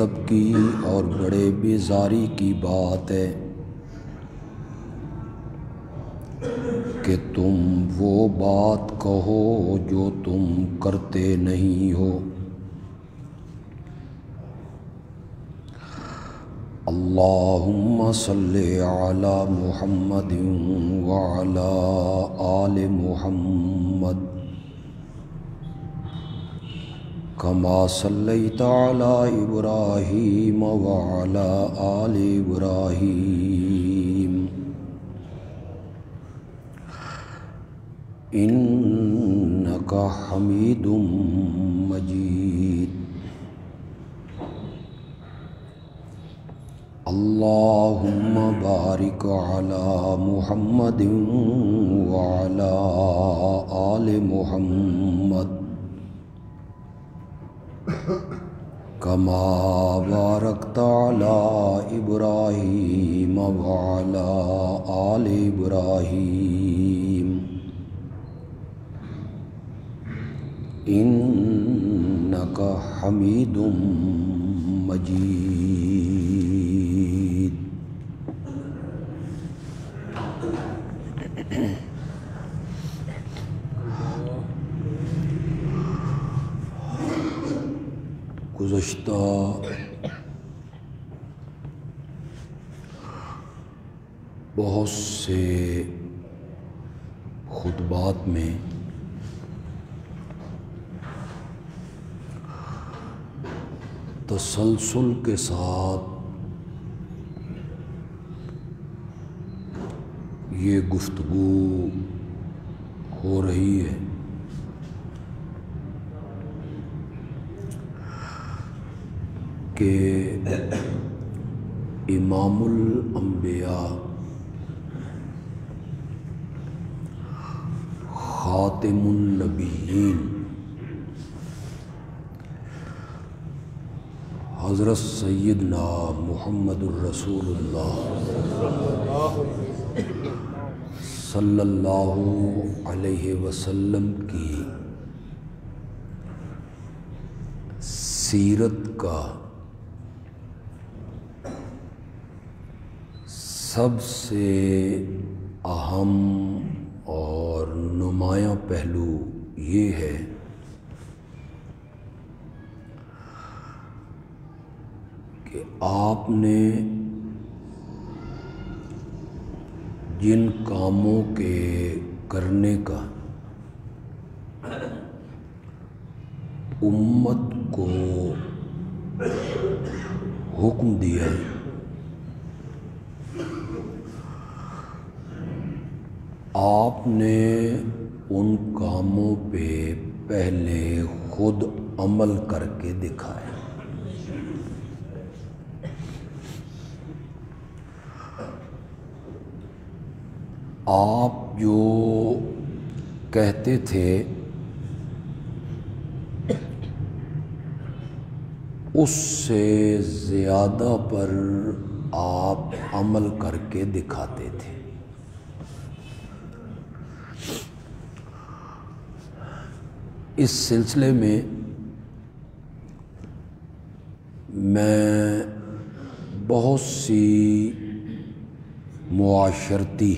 غضب کی اور بڑے بیزاری کی بات ہے کہ تم وہ بات کہو جو تم کرتے نہیں ہو۔ اللہم صلی علی محمد وعلی آل محمد کما صلیت علی ابراہیم وعلی آل ابراہیم انک حمید مجید۔ اللہم بارک علی محمد وعلی آل محمد کما بارکت علی ابراہیم وعلی آل ابراہیم انک حمید مجید۔ گزشتہ بہت سے خطبات میں تسلسل کے ساتھ یہ گفتگو ہو رہی ہے کہ امام الانبیاء خاتم النبیین حضرت سیدنا محمد الرسول اللہ صلی اللہ علیہ وسلم کی سیرت کا سب سے اہم اور نمایاں پہلو یہ ہے کہ آپ نے جن کاموں کے کرنے کا امت کو حکم دیا ہے آپ نے ان کاموں پہ پہلے خود عمل کر کے دکھایا۔ آپ جو کہتے تھے اس سے زیادہ پر آپ عمل کر کے دکھاتے تھے۔ اس سلسلے میں میں بہت سی معاشرتی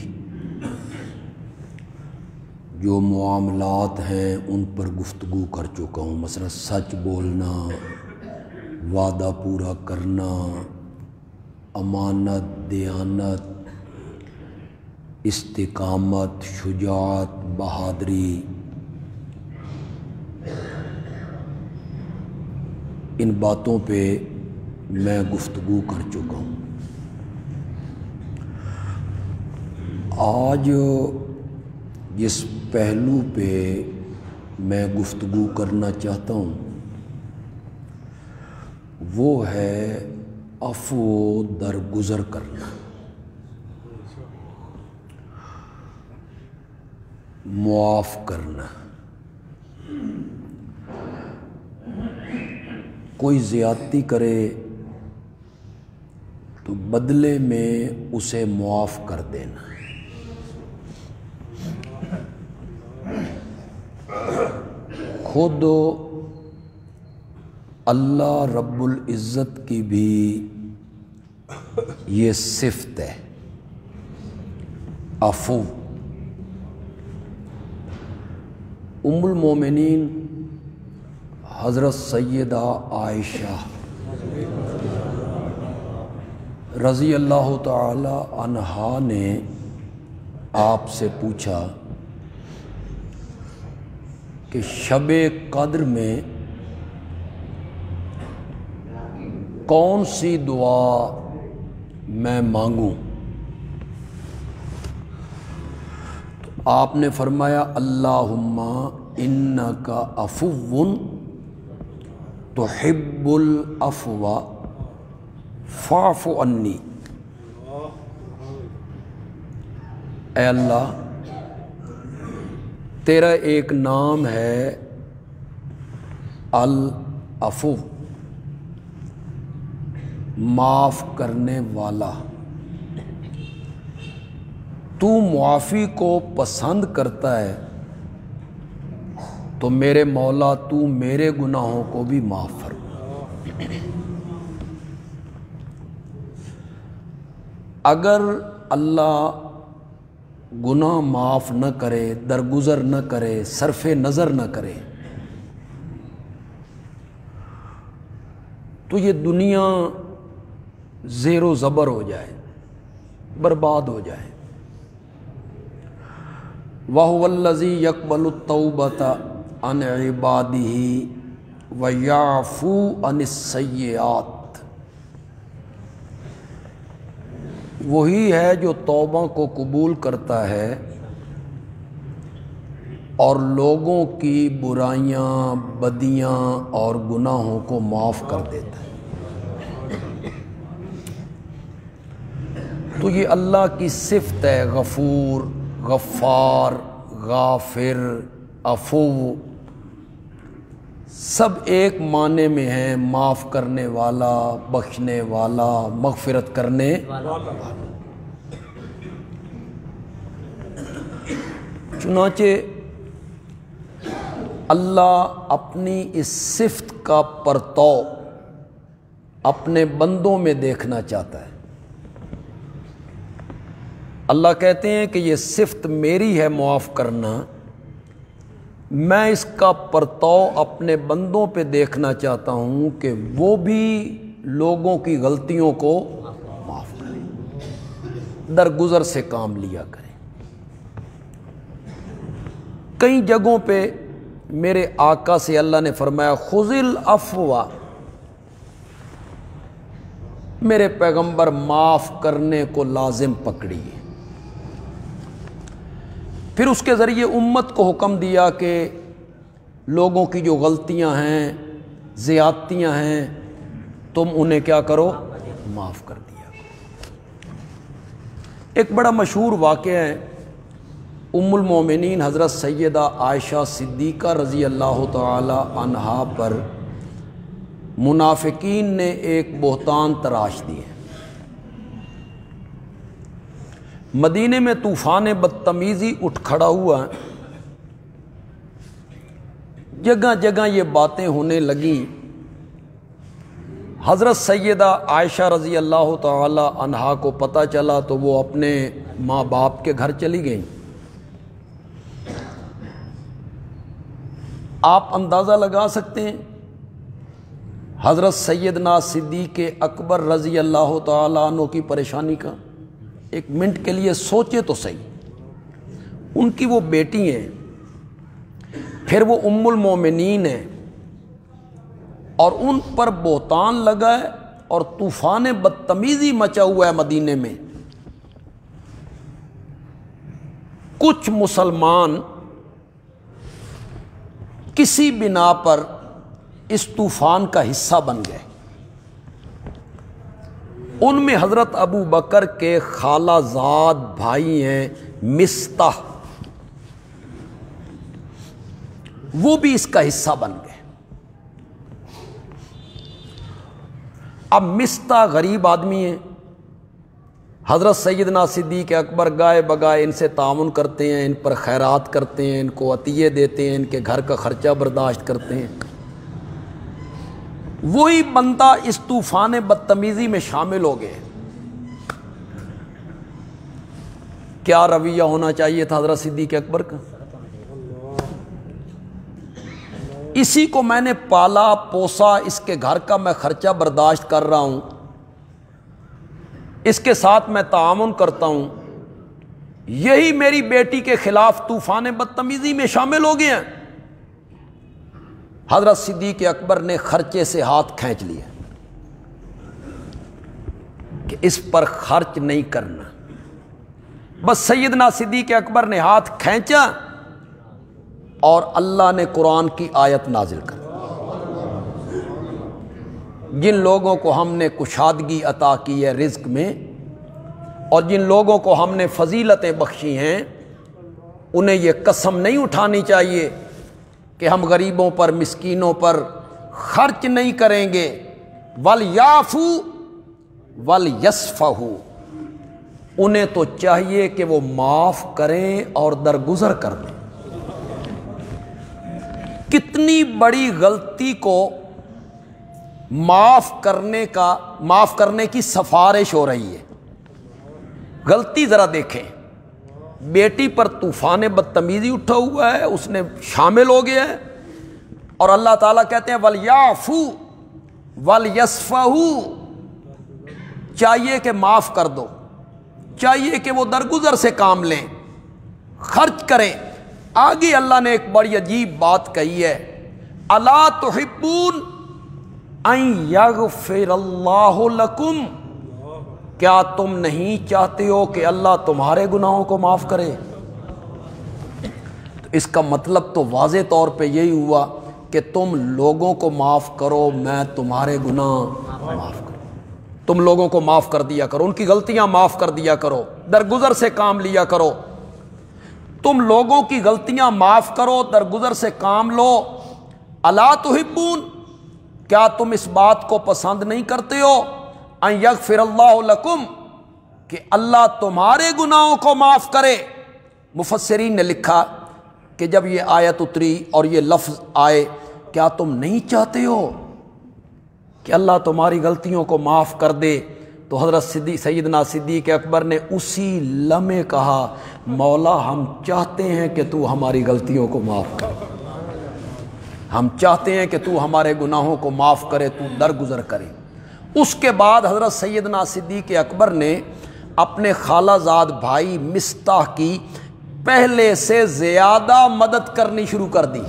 جو معاملات ہیں ان پر گفتگو کر چکا ہوں، مثلا سچ بولنا، وعدہ پورا کرنا، امانت، دیانت، استقامت، شجاعت، بہادری، ان باتوں پہ میں گفتگو کر چکا ہوں۔ آج جس پہلو پہ میں گفتگو کرنا چاہتا ہوں وہ ہے عفو درگزر کرنا، معاف کرنا۔ کوئی زیادتی کرے تو بدلے میں اسے معاف کر دینا۔ خود اللہ رب العزت کی بھی یہ صفت ہے، عفو۔ ام المومنین حضرت سیدہ عائشہ رضی اللہ تعالی عنہا نے آپ سے پوچھا کہ شب قدر میں کون سی دعا میں مانگوں؟ تو آپ نے فرمایا اللہم انک عفو تحب العفو فاعف عنی۔ اے اللہ، تیرا ایک نام ہے العفو، معاف کرنے والا، تو معافی کو پسند کرتا ہے تو میرے مولا تو میرے گناہوں کو بھی معاف فرما۔ اگر اللہ گناہ معاف نہ کرے، درگزر نہ کرے، صرف نظر نہ کرے، تو یہ دنیا زیر و زبر ہو جائے، برباد ہو جائے۔ وَهُوَ الَّذِي يَقْبَلُ التَّوْبَةَ عَنْ عِبَادِهِ وَيَعْفُو عَنِ السَّيِّئَاتِ۔ وہی ہے جو توبہ کو قبول کرتا ہے اور لوگوں کی برائیاں، بدیاں اور گناہوں کو معاف کر دیتا ہے۔ تو یہ اللہ کی صفت ہے، غفور، غفار، غافر، عفو، سب ایک معنی میں ہیں، معاف کرنے والا، بخشنے والا، مغفرت کرنے والا۔ چنانچہ اللہ اپنی اس صفت کا پرتو اپنے بندوں میں دیکھنا چاہتا ہے۔ اللہ کہتے ہیں کہ یہ صفت میری ہے معاف کرنا، میں اس کا پرتو اپنے بندوں پہ دیکھنا چاہتا ہوں کہ وہ بھی لوگوں کی غلطیوں کو معاف کریں، درگزر سے کام لیا کریں۔ کئی جگہوں پہ میرے آقا سے اللہ نے فرمایا خذ العفو، میرے پیغمبر معاف کرنے کو لازم پکڑیے۔ پھر اس کے ذریعے امت کو حکم دیا کہ لوگوں کی جو غلطیاں ہیں، زیادتیاں ہیں، تم انہیں کیا کرو؟ معاف کر دیا کرو۔ ایک بڑا مشہور واقعہ ہے، ام المومنین حضرت سیدہ عائشہ صدیقہ رضی اللہ تعالی عنہا پر منافقین نے ایک بہتان تراش دیے۔ مدینے میں طوفان بدتمیزی اٹھ کھڑا ہوا، جگہ جگہ یہ باتیں ہونے لگیں۔ حضرت سیدہ عائشہ رضی اللہ تعالی عنہا کو پتہ چلا تو وہ اپنے ماں باپ کے گھر چلی گئیں۔ آپ اندازہ لگا سکتے ہیں حضرت سیدنا صدیق اکبر رضی اللہ تعالیٰ عنہ کی پریشانی کا۔ ایک منٹ کے لیے سوچے تو صحیح، ان کی وہ بیٹی ہیں، پھر وہ ام المومنین ہیں، اور ان پر بہتان لگا ہے اور طوفان بدتمیزی مچا ہوا ہے مدینے میں۔ کچھ مسلمان کسی بنا پر اس طوفان کا حصہ بن گئے۔ ان میں حضرت ابو بکر کے خالہ زاد بھائی ہیں مستح، وہ بھی اس کا حصہ بن گئے۔ اب مستح غریب آدمی ہیں، حضرت سیدنا صدیق اکبر گائے بگائے ان سے تعاون کرتے ہیں، ان پر خیرات کرتے ہیں، ان کو عطیے دیتے ہیں، ان کے گھر کا خرچہ برداشت کرتے ہیں۔ وہی بندہ اس طوفان بدتمیزی میں شامل ہو گئے۔ کیا رویہ ہونا چاہیے تھا حضرت صدیق اکبر کا؟ اسی کو میں نے پالا پوسا، اس کے گھر کا میں خرچہ برداشت کر رہا ہوں، اس کے ساتھ میں تعاون کرتا ہوں، یہی میری بیٹی کے خلاف طوفان بدتمیزی میں شامل ہو گئے ہیں۔ حضرت صدیق اکبر نے خرچے سے ہاتھ کھینچ لیا کہ اس پر خرچ نہیں کرنا۔ بس سیدنا صدیق اکبر نے ہاتھ کھینچا اور اللہ نے قرآن کی آیت نازل کر دی۔ جن لوگوں کو ہم نے کشادگی عطا کی ہے رزق میں، اور جن لوگوں کو ہم نے فضیلتیں بخشی ہیں، انہیں یہ قسم نہیں اٹھانی چاہیے کہ ہم غریبوں پر مسکینوں پر خرچ نہیں کریں گے۔ وَلْيَعْفُوا وَلْيَصْفَحُوا، انہیں تو چاہیے کہ وہ معاف کریں اور درگزر کر دیں۔ کتنی بڑی غلطی کو معاف کرنے کی سفارش ہو رہی ہے۔ غلطی ذرا دیکھیں، بیٹی پر طوفان بدتمیزی اٹھا ہوا ہے، اس نے شامل ہو گیا ہے، اور اللہ تعالیٰ کہتے ہیں وَلْيَعْفُوا وَلْيَصْفَحُوا، چاہیے کہ معاف کر دو، چاہیے کہ وہ درگزر سے کام لیں، خرچ کریں۔ آگے اللہ نے ایک بڑی عجیب بات کہی ہے، اَلَا تُحِبُّونَ أَن يَغْفِرَ اللَّهُ لَكُمْ، کیا تم نہیں چاہتے ہو کہ اللہ تمہارے گناہوں کو معاف کرے؟ تو اس کا مطلب تو واضح طور پہ یہی ہوا کہ تم لوگوں کو معاف کرو، میں تمہارے گناہ معاف کروں۔ تم لوگوں کو معاف کر دیا کرو، ان کی غلطیاں معاف کر دیا کرو، درگزر سے کام لیا کرو۔ تم لوگوں کی غلطیاں معاف کرو، درگزر سے کام لو۔ الا تحبون، کیا تم اس بات کو پسند نہیں کرتے ہو ان یغفر اللہ لکم، کہ اللہ تمہارے گناہوں کو معاف کرے؟ مفسرین نے لکھا کہ جب یہ آیت اتری اور یہ لفظ آئے، کیا تم نہیں چاہتے ہو کہ اللہ تمہاری غلطیوں کو معاف کر دے، تو حضرت سیدنا صدیق اکبر نے اسی لمحے کہا، مولا ہم چاہتے ہیں کہ تو ہماری غلطیوں کو معاف کر، ہم چاہتے ہیں کہ تو ہمارے گناہوں کو معاف کرے، تو درگزر کرے۔ اس کے بعد حضرت سیدنا صدیق اکبر نے اپنے خالہ زاد بھائی مصطح کی پہلے سے زیادہ مدد کرنی شروع کر دی۔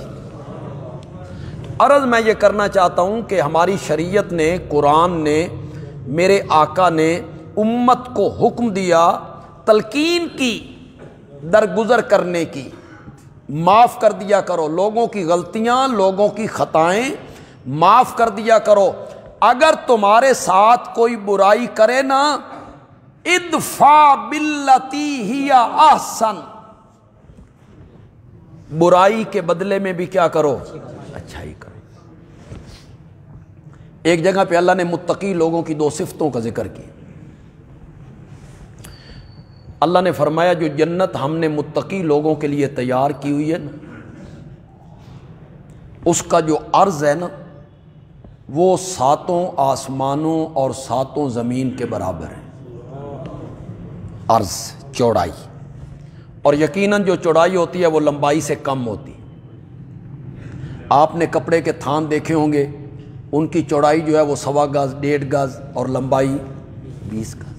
عرض میں یہ کرنا چاہتا ہوں کہ ہماری شریعت نے، قرآن نے، میرے آقا نے امت کو حکم دیا، تلقین کی، درگزر کرنے کی، معاف کر دیا کرو، لوگوں کی غلطیاں، لوگوں کی خطائیں معاف کر دیا کرو۔ اگر تمہارے ساتھ کوئی برائی کرے نا، ادفع باللتی ہی احسن، برائی کے بدلے میں بھی کیا کرو؟ اچھائی کرو۔ ایک جگہ پہ اللہ نے متقی لوگوں کی دو صفتوں کا ذکر کیا۔ اللہ نے فرمایا جو جنت ہم نے متقی لوگوں کے لیے تیار کی ہوئی ہے نا، اس کا جو عرض ہے نا، وہ 7 آسمانوں اور 7 زمین کے برابر ہے، عرض، چوڑائی، اور یقیناً جو چوڑائی ہوتی ہے وہ لمبائی سے کم ہوتی ہے۔ آپ نے کپڑے کے تھان دیکھے ہوں گے، ان کی چوڑائی جو ہے وہ 1.25 گز، 1.5 گز، اور لمبائی 20 گز۔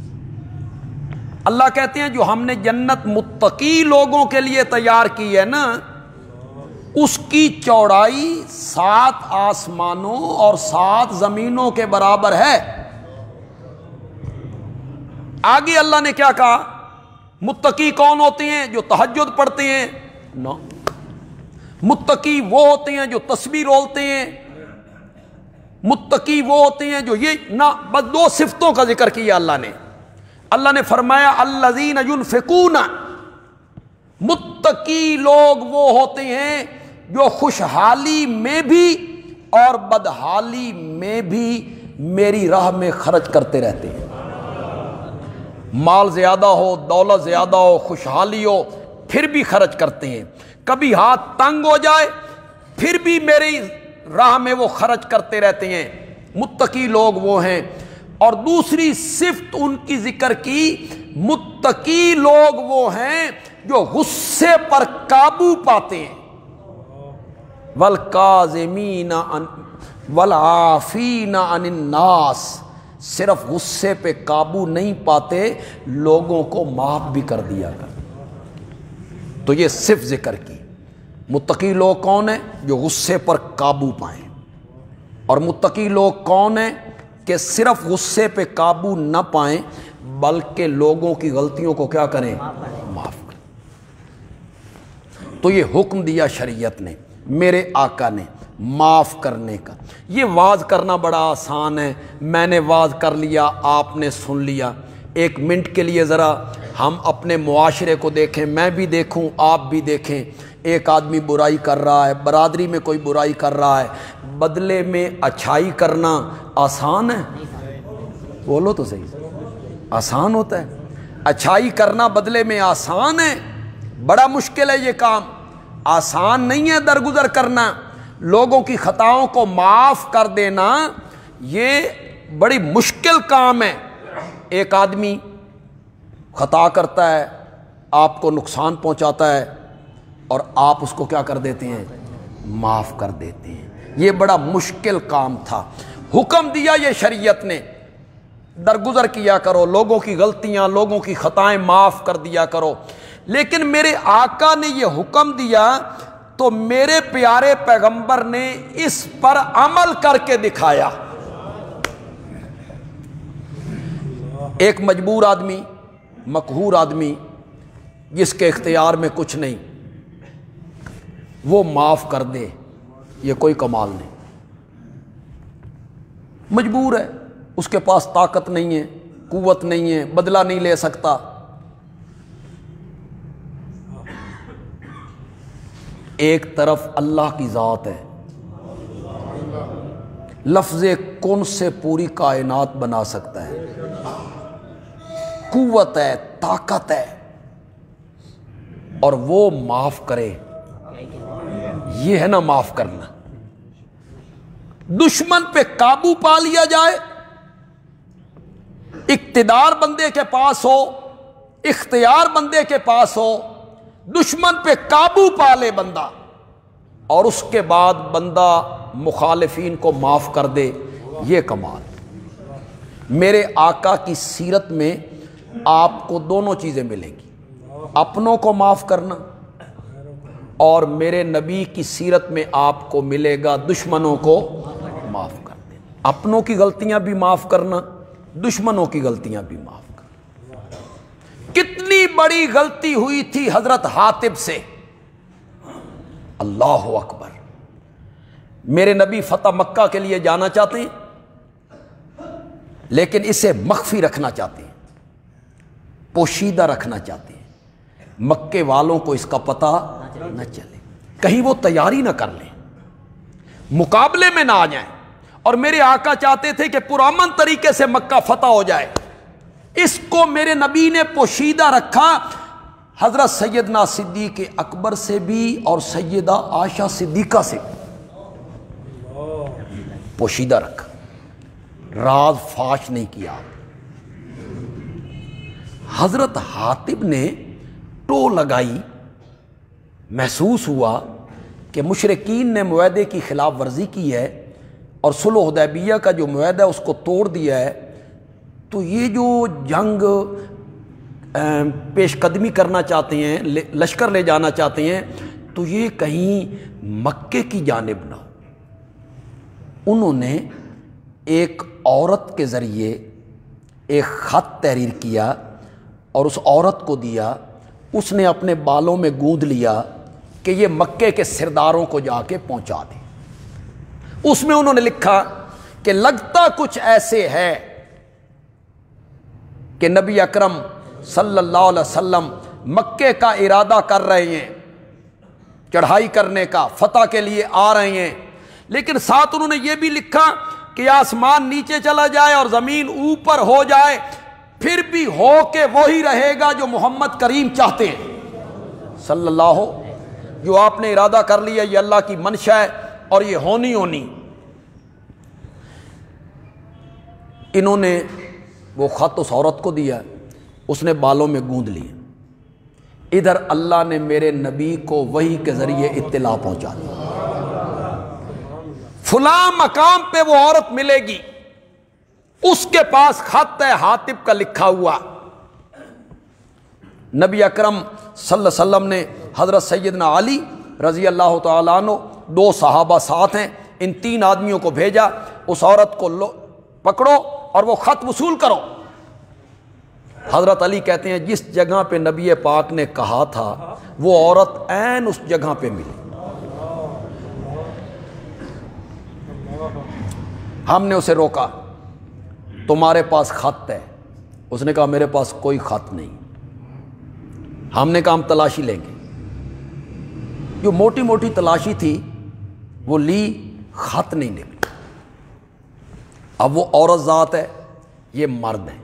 اللہ کہتے ہیں جو ہم نے جنت متقی لوگوں کے لیے تیار کی ہے نا، اس کی چوڑائی 7 آسمانوں اور 7 زمینوں کے برابر ہے۔ آگے اللہ نے کیا کہا؟ متقی کون ہوتے ہیں؟ جو تہجد پڑھتے ہیں؟ نو، متقی وہ ہوتے ہیں جو تسبیح رولتے ہیں، متقی وہ ہوتے ہیں جو یہ نہ، بس 2 صفتوں کا ذکر کیا اللہ نے فرمایا الذین ینفقون، متقی لوگ وہ ہوتے ہیں جو خوشحالی میں بھی اور بدحالی میں بھی میری راہ میں خرچ کرتے رہتے ہیں۔ مال زیادہ ہو، دولت زیادہ ہو، خوشحالی ہو، پھر بھی خرچ کرتے ہیں۔ کبھی ہاتھ تنگ ہو جائے پھر بھی میری راہ میں وہ خرچ کرتے رہتے ہیں۔ متقی لوگ وہ ہیں۔ اور دوسری صفت ان کی ذکر کی، متقی لوگ وہ ہیں جو غصے پر قابو پاتے ہیں، والکاظمین والعافین عن الناس، صرف غصے پہ قابو نہیں پاتے، لوگوں کو معاف بھی کر دیا کر۔ تو یہ صرف ذکر کی۔ متقی لوگ کون ہیں؟ جو غصے پر قابو پائیں۔ اور متقی لوگ کون ہیں؟ کہ صرف غصے پہ قابو نہ پائیں بلکہ لوگوں کی غلطیوں کو کیا کریں؟ معاف کریں۔ تو یہ حکم دیا شریعت نے، میرے آقا نے، معاف کرنے کا۔ یہ واز کرنا بڑا آسان ہے، میں نے واز کر لیا، آپ نے سن لیا۔ ایک منٹ کے لیے ذرا ہم اپنے معاشرے کو دیکھیں، میں بھی دیکھوں، آپ بھی دیکھیں۔ ایک آدمی برائی کر رہا ہے، برادری میں کوئی برائی کر رہا ہے، بدلے میں اچھائی کرنا آسان ہے؟ بولو تو صحیح، آسان ہوتا ہے؟ اچھائی کرنا بدلے میں آسان ہے؟ بڑا مشکل ہے یہ کام، آسان نہیں ہے درگزر کرنا۔ لوگوں کی خطاؤں کو معاف کر دینا یہ بڑی مشکل کام ہے۔ ایک آدمی خطا کرتا ہے، آپ کو نقصان پہنچاتا ہے، اور آپ اس کو کیا کر دیتے ہیں؟ معاف کر دیتے ہیں۔ یہ بڑا مشکل کام تھا، حکم دیا یہ شریعت نے، درگزر کیا کرو، لوگوں کی غلطیاں، لوگوں کی خطائیں معاف کر دیا کرو۔ لیکن میرے آقا نے یہ حکم دیا تو میرے پیارے پیغمبر نے اس پر عمل کر کے دکھایا۔ ایک مجبور آدمی، مقہور آدمی، جس کے اختیار میں کچھ نہیں، وہ معاف کر دے، یہ کوئی کمال نہیں۔ مجبور ہے، اس کے پاس طاقت نہیں ہے، قوت نہیں ہے، بدلہ نہیں لے سکتا۔ ایک طرف اللہ کی ذات ہے، لفظ کن سے پوری کائنات بنا سکتا ہے، قوت ہے، طاقت ہے، اور وہ معاف کرے، یہ ہے نا معاف کرنا۔ دشمن پہ قابو پا لیا جائے، اقتدار بندے کے پاس ہو، اختیار بندے کے پاس ہو، دشمن پہ قابو پا لے بندہ، اور اس کے بعد بندہ مخالفین کو معاف کر دے، یہ کمال۔ میرے آقا کی سیرت میں آپ کو دونوں چیزیں ملیں گی، اپنوں کو معاف کرنا، اور میرے نبی کی سیرت میں آپ کو ملے گا دشمنوں کو معاف کر دینا۔ اپنوں کی غلطیاں بھی معاف کرنا، دشمنوں کی غلطیاں بھی معاف کرنا۔ کتنی بڑی غلطی ہوئی تھی حضرت حاتب سے، اللہ اکبر۔ میرے نبی فتح مکہ کے لیے جانا چاہتے ہیں، لیکن اسے مخفی رکھنا چاہتے ہیں، پوشیدہ رکھنا چاہتے ہیں، مکے والوں کو اس کا پتہ نہ چلے، کہیں وہ تیاری نہ کر لیں، مقابلے میں نہ آ جائیں۔ اور میرے آقا چاہتے تھے کہ پرامن طریقے سے مکہ فتح ہو جائے، اس کو میرے نبی نے پوشیدہ رکھا، حضرت سیدنا صدیق اکبر سے بھی اور سیدہ عائشہ صدیقہ سے پوشیدہ رکھا، راز فاش نہیں کیا۔ حضرت حاتب نے ٹو لگائی، محسوس ہوا کہ مشرکین نے معاہدے کی خلاف ورزی کی ہے اور صلح حدیبیہ کا جو معاہدہ ہے اس کو توڑ دیا ہے، تو یہ جو جنگ پیش قدمی کرنا چاہتے ہیں، لشکر لے جانا چاہتے ہیں، تو یہ کہیں مکے کی جانب نہ ہو۔ انہوں نے ایک عورت کے ذریعے ایک خط تحریر کیا اور اس عورت کو دیا، اس نے اپنے بالوں میں گوندھ لیا کہ یہ مکے کے سرداروں کو جا کے پہنچا دے۔ اس میں انہوں نے لکھا کہ لگتا کچھ ایسے ہے کہ نبی اکرم صلی اللہ علیہ وسلم مکے کا ارادہ کر رہے ہیں، چڑھائی کرنے کا، فتح کے لیے آ رہے ہیں، لیکن ساتھ انہوں نے یہ بھی لکھا کہ آسمان نیچے چلا جائے اور زمین اوپر ہو جائے، پھر بھی ہو کے وہی رہے گا جو محمد کریم چاہتے ہیں صلی اللہ، جو آپ نے ارادہ کر لیا یہ اللہ کی منشا ہے اور یہ ہونی۔ انہوں نے وہ خط اس عورت کو دیا، اس نے بالوں میں گوندھ لی، ادھر اللہ نے میرے نبی کو وحی کے ذریعے اطلاع پہنچا دی، فلاں مقام پہ وہ عورت ملے گی، اس کے پاس خط ہے حاطب کا لکھا ہوا۔ نبی اکرم صلی اللہ علیہ وسلم نے حضرت سیدنا علی رضی اللہ تعالیٰ عنہ، 2 صحابہ ساتھ ہیں، ان 3 آدمیوں کو بھیجا، اس عورت کو پکڑو اور وہ خط وصول کرو۔ حضرت علی کہتے ہیں جس جگہ پہ نبی پاک نے کہا تھا وہ عورت عین اس جگہ پہ ملی۔ ہم نے اسے روکا، تمہارے پاس خط ہے؟ اس نے کہا میرے پاس کوئی خط نہیں۔ ہم نے کہا ہم تلاشی لیں گے۔ جو موٹی موٹی تلاشی تھی وہ لی، خط نہیں نکلا۔ اب وہ عورت ذات ہے، یہ مرد ہے۔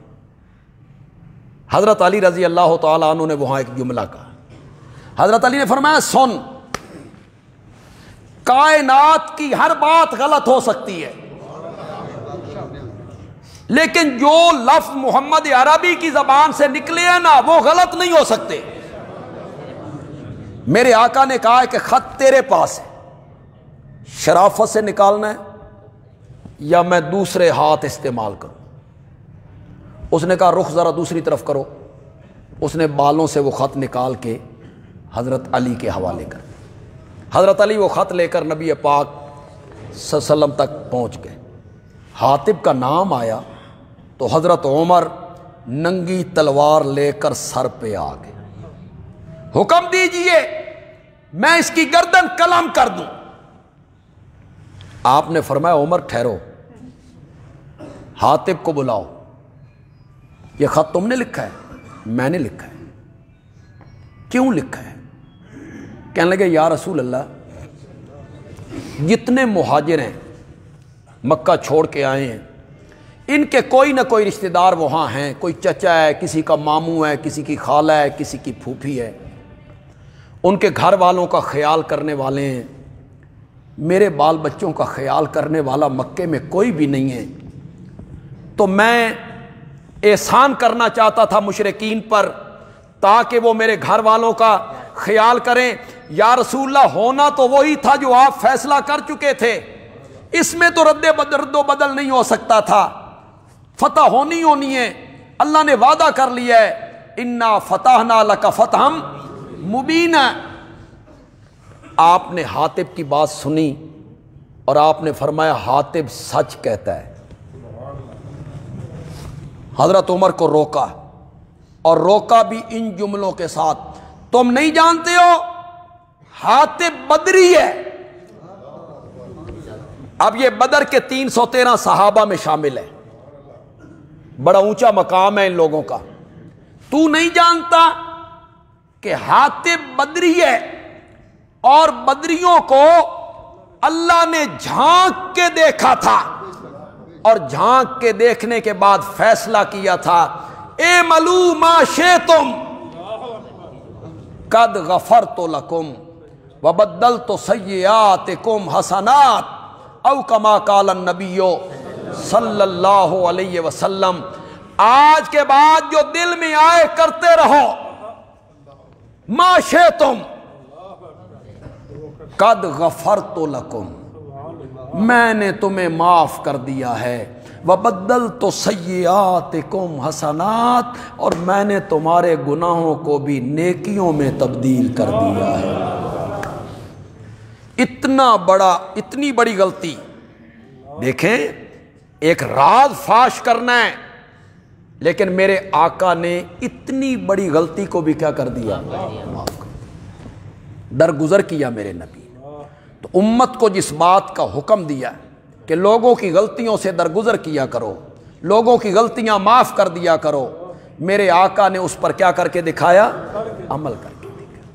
حضرت علی رضی اللہ تعالیٰ عنہ نے وہاں ایک جملہ کہا، حضرت علی نے فرمایا سن، کائنات کی ہر بات غلط ہو سکتی ہے، لیکن جو لفظ محمد عربی کی زبان سے نکلے ہیں نا وہ غلط نہیں ہو سکتے۔ میرے آقا نے کہا ہے کہ خط تیرے پاس ہے، شرافت سے نکالنا ہے یا میں دوسرے ہاتھ استعمال کروں؟ اس نے کہا رخ ذرا دوسری طرف کرو۔ اس نے بالوں سے وہ خط نکال کے حضرت علی کے حوالے کر، حضرت علی وہ خط لے کر نبی پاک صلی اللہ علیہ وسلم تک پہنچ گئے۔ حاطب کا نام آیا تو حضرت عمر ننگی تلوار لے کر سر پہ آ گئے، حکم دیجئے میں اس کی گردن قلم کر دوں۔ آپ نے فرمایا عمر ٹھہرو، حاطب کو بلاؤ، یہ خط تم نے لکھا ہے؟ میں نے لکھا ہے۔ کیوں لکھا ہے؟ کہنے لگے یا رسول اللہ، جتنے مہاجر ہیں مکہ چھوڑ کے آئے ہیں، ان کے کوئی نہ کوئی رشتہ دار وہاں ہیں، کوئی چچا ہے، کسی کا ماموں ہے، کسی کی خالہ ہے، کسی کی پھوپھی ہے، ان کے گھر والوں کا خیال کرنے والے ہیں۔ میرے بال بچوں کا خیال کرنے والا مکے میں کوئی بھی نہیں ہے، تو میں احسان کرنا چاہتا تھا مشرکین پر تاکہ وہ میرے گھر والوں کا خیال کریں۔ یا رسول اللہ ہونا تو وہی تھا جو آپ فیصلہ کر چکے تھے، اس میں تو رد و بدل نہیں ہو سکتا تھا، فتح ہونی ہے، اللہ نے وعدہ کر لیا ہے انا فتحنا لک فتحا مبینا۔ آپ نے حاطب کی بات سنی اور آپ نے فرمایا حاطب سچ کہتا ہے۔ حضرت عمر کو روکا، اور روکا بھی ان جملوں کے ساتھ، تم نہیں جانتے ہو حاطب بدری ہے۔ اب یہ بدر کے 313 صحابہ میں شامل ہے، بڑا اونچا مقام ہے ان لوگوں کا۔ تو نہیں جانتا کہ حاطب بدری ہے، اور بدریوں کو اللہ نے جھانک کے دیکھا تھا، اور جھانک کے دیکھنے کے بعد فیصلہ کیا تھا اعملوا ما شئتم قد غفرت لکم وبدلت سیئاتکم حسنات او کما قال النبی صلی اللہ علیہ وسلم۔ آج کے بعد جو دل میں آئے کرتے رہو، ما شئتم قد غفرت لکم، میں نے تمہیں معاف کر دیا ہے، وبدلت سیئاتکم حسنات، اور میں نے تمہارے گناہوں کو بھی نیکیوں میں تبدیل کر دیا ہے۔ اتنی بڑی غلطی، دیکھیں ایک راز فاش کرنا ہے، لیکن میرے آقا نے اتنی بڑی غلطی کو بھی کیا کر دیا؟ معاف کر دیا، درگزر کیا میرے نبی۔ تو امت کو جس بات کا حکم دیا کہ لوگوں کی غلطیوں سے درگزر کیا کرو، لوگوں کی غلطیاں معاف کر دیا کرو، میرے آقا نے اس پر کیا کر کے دکھایا؟ عمل کر کے دکھایا۔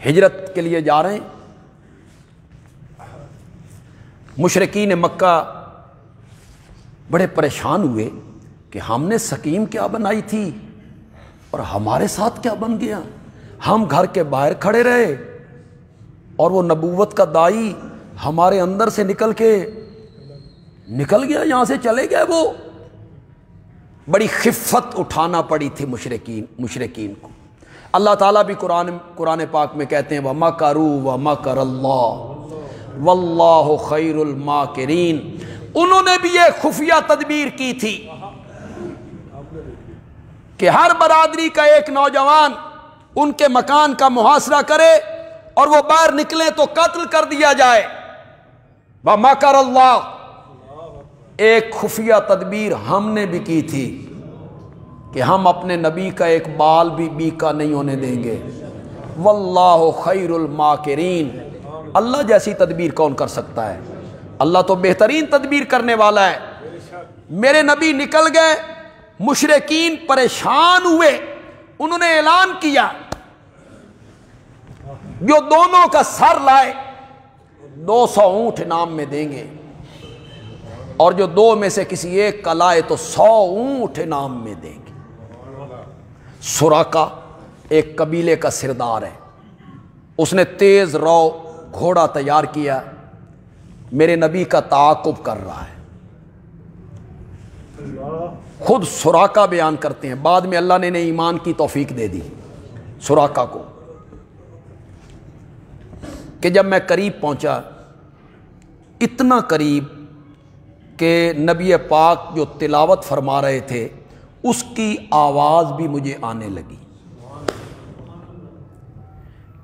ہجرت کے لیے جا رہے ہیں، مشرکین مکہ بڑے پریشان ہوئے کہ ہم نے سکیم کیا بنائی تھی اور ہمارے ساتھ کیا بن گیا، ہم گھر کے باہر کھڑے رہے اور وہ نبوت کا دائی ہمارے اندر سے نکل کے نکل گیا یہاں سے, چلے گئے. وہ بڑی خفت اٹھانا پڑی تھی مشرکین کو. اللہ تعالیٰ بھی قرآن پاک میں کہتے ہیں وَمَكَرُوا وَمَكَرَ اللَّهُ وَاللَّهُ خَيْرُ الْمَاكِرِينَ. انہوں نے بھی یہ خفیہ تدبیر کی تھی کہ ہر برادری کا ایک نوجوان ان کے مکان کا محاصرہ کرے اور وہ باہر نکلیں تو قتل کر دیا جائے. وَمَكَرَ اللَّهُ. ایک خفیہ تدبیر ہم نے بھی کی تھی کہ ہم اپنے نبی کا ایک بال بھی بیکا نہیں ہونے دیں گے. واللہ خیر الماکرین. اللہ جیسی تدبیر کون کر سکتا ہے؟ اللہ تو بہترین تدبیر کرنے والا ہے. میرے نبی نکل گئے, مشرکین پریشان ہوئے, انہوں نے اعلان کیا جو دونوں کا سر لائے 200 اونٹ انعام میں دیں گے, اور جو دو میں سے کسی ایک کا لائے تو 100 اونٹ انعام میں دیں گے. سراقہ ایک قبیلے کا سردار ہے, اس نے تیز رو گھوڑا تیار کیا, میرے نبی کا تعاقب کر رہا ہے. خود سراقہ بیان کرتے ہیں, بعد میں اللہ نے انہیں ایمان کی توفیق دے دی سراقہ کو, کہ جب میں قریب پہنچا, اتنا قریب کہ نبی پاک جو تلاوت فرما رہے تھے اس کی آواز بھی مجھے آنے لگی.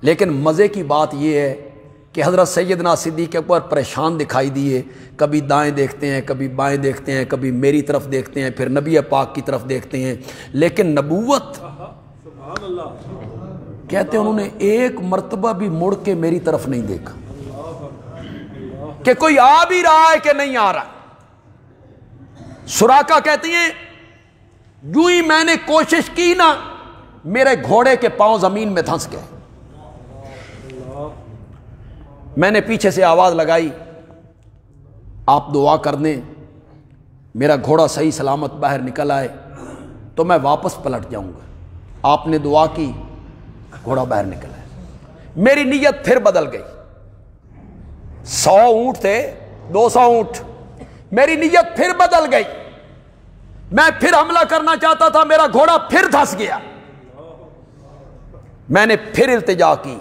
لیکن مزے کی بات یہ ہے کہ حضرت سیدنا صدیق اکبر پریشان دکھائی دیے, کبھی دائیں دیکھتے ہیں, کبھی بائیں دیکھتے ہیں, کبھی میری طرف دیکھتے ہیں, پھر نبی پاک کی طرف دیکھتے ہیں. لیکن نبوت کہتے ہیں انہوں نے ایک مرتبہ بھی مڑ کے میری طرف نہیں دیکھا کہ کوئی آ بھی رہا ہے کہ نہیں آ رہا. سراقہ کہتی ہیں جو ہی میں نے کوشش کی نا, میرے گھوڑے کے پاؤں زمین میں دھنس گئے. میں نے پیچھے سے آواز لگائی آپ دعا کر دیں میرا گھوڑا صحیح سلامت باہر نکل آئے تو میں واپس پلٹ جاؤں گا. آپ نے دعا کی, گھوڑا باہر نکل آئے. میری نیت پھر بدل گئی. 100 اونٹ تھے, 200 اونٹ, میری نیت پھر بدل گئی. میں پھر حملہ کرنا چاہتا تھا, میرا گھوڑا پھر دھس گیا. میں نے پھر التجا کی,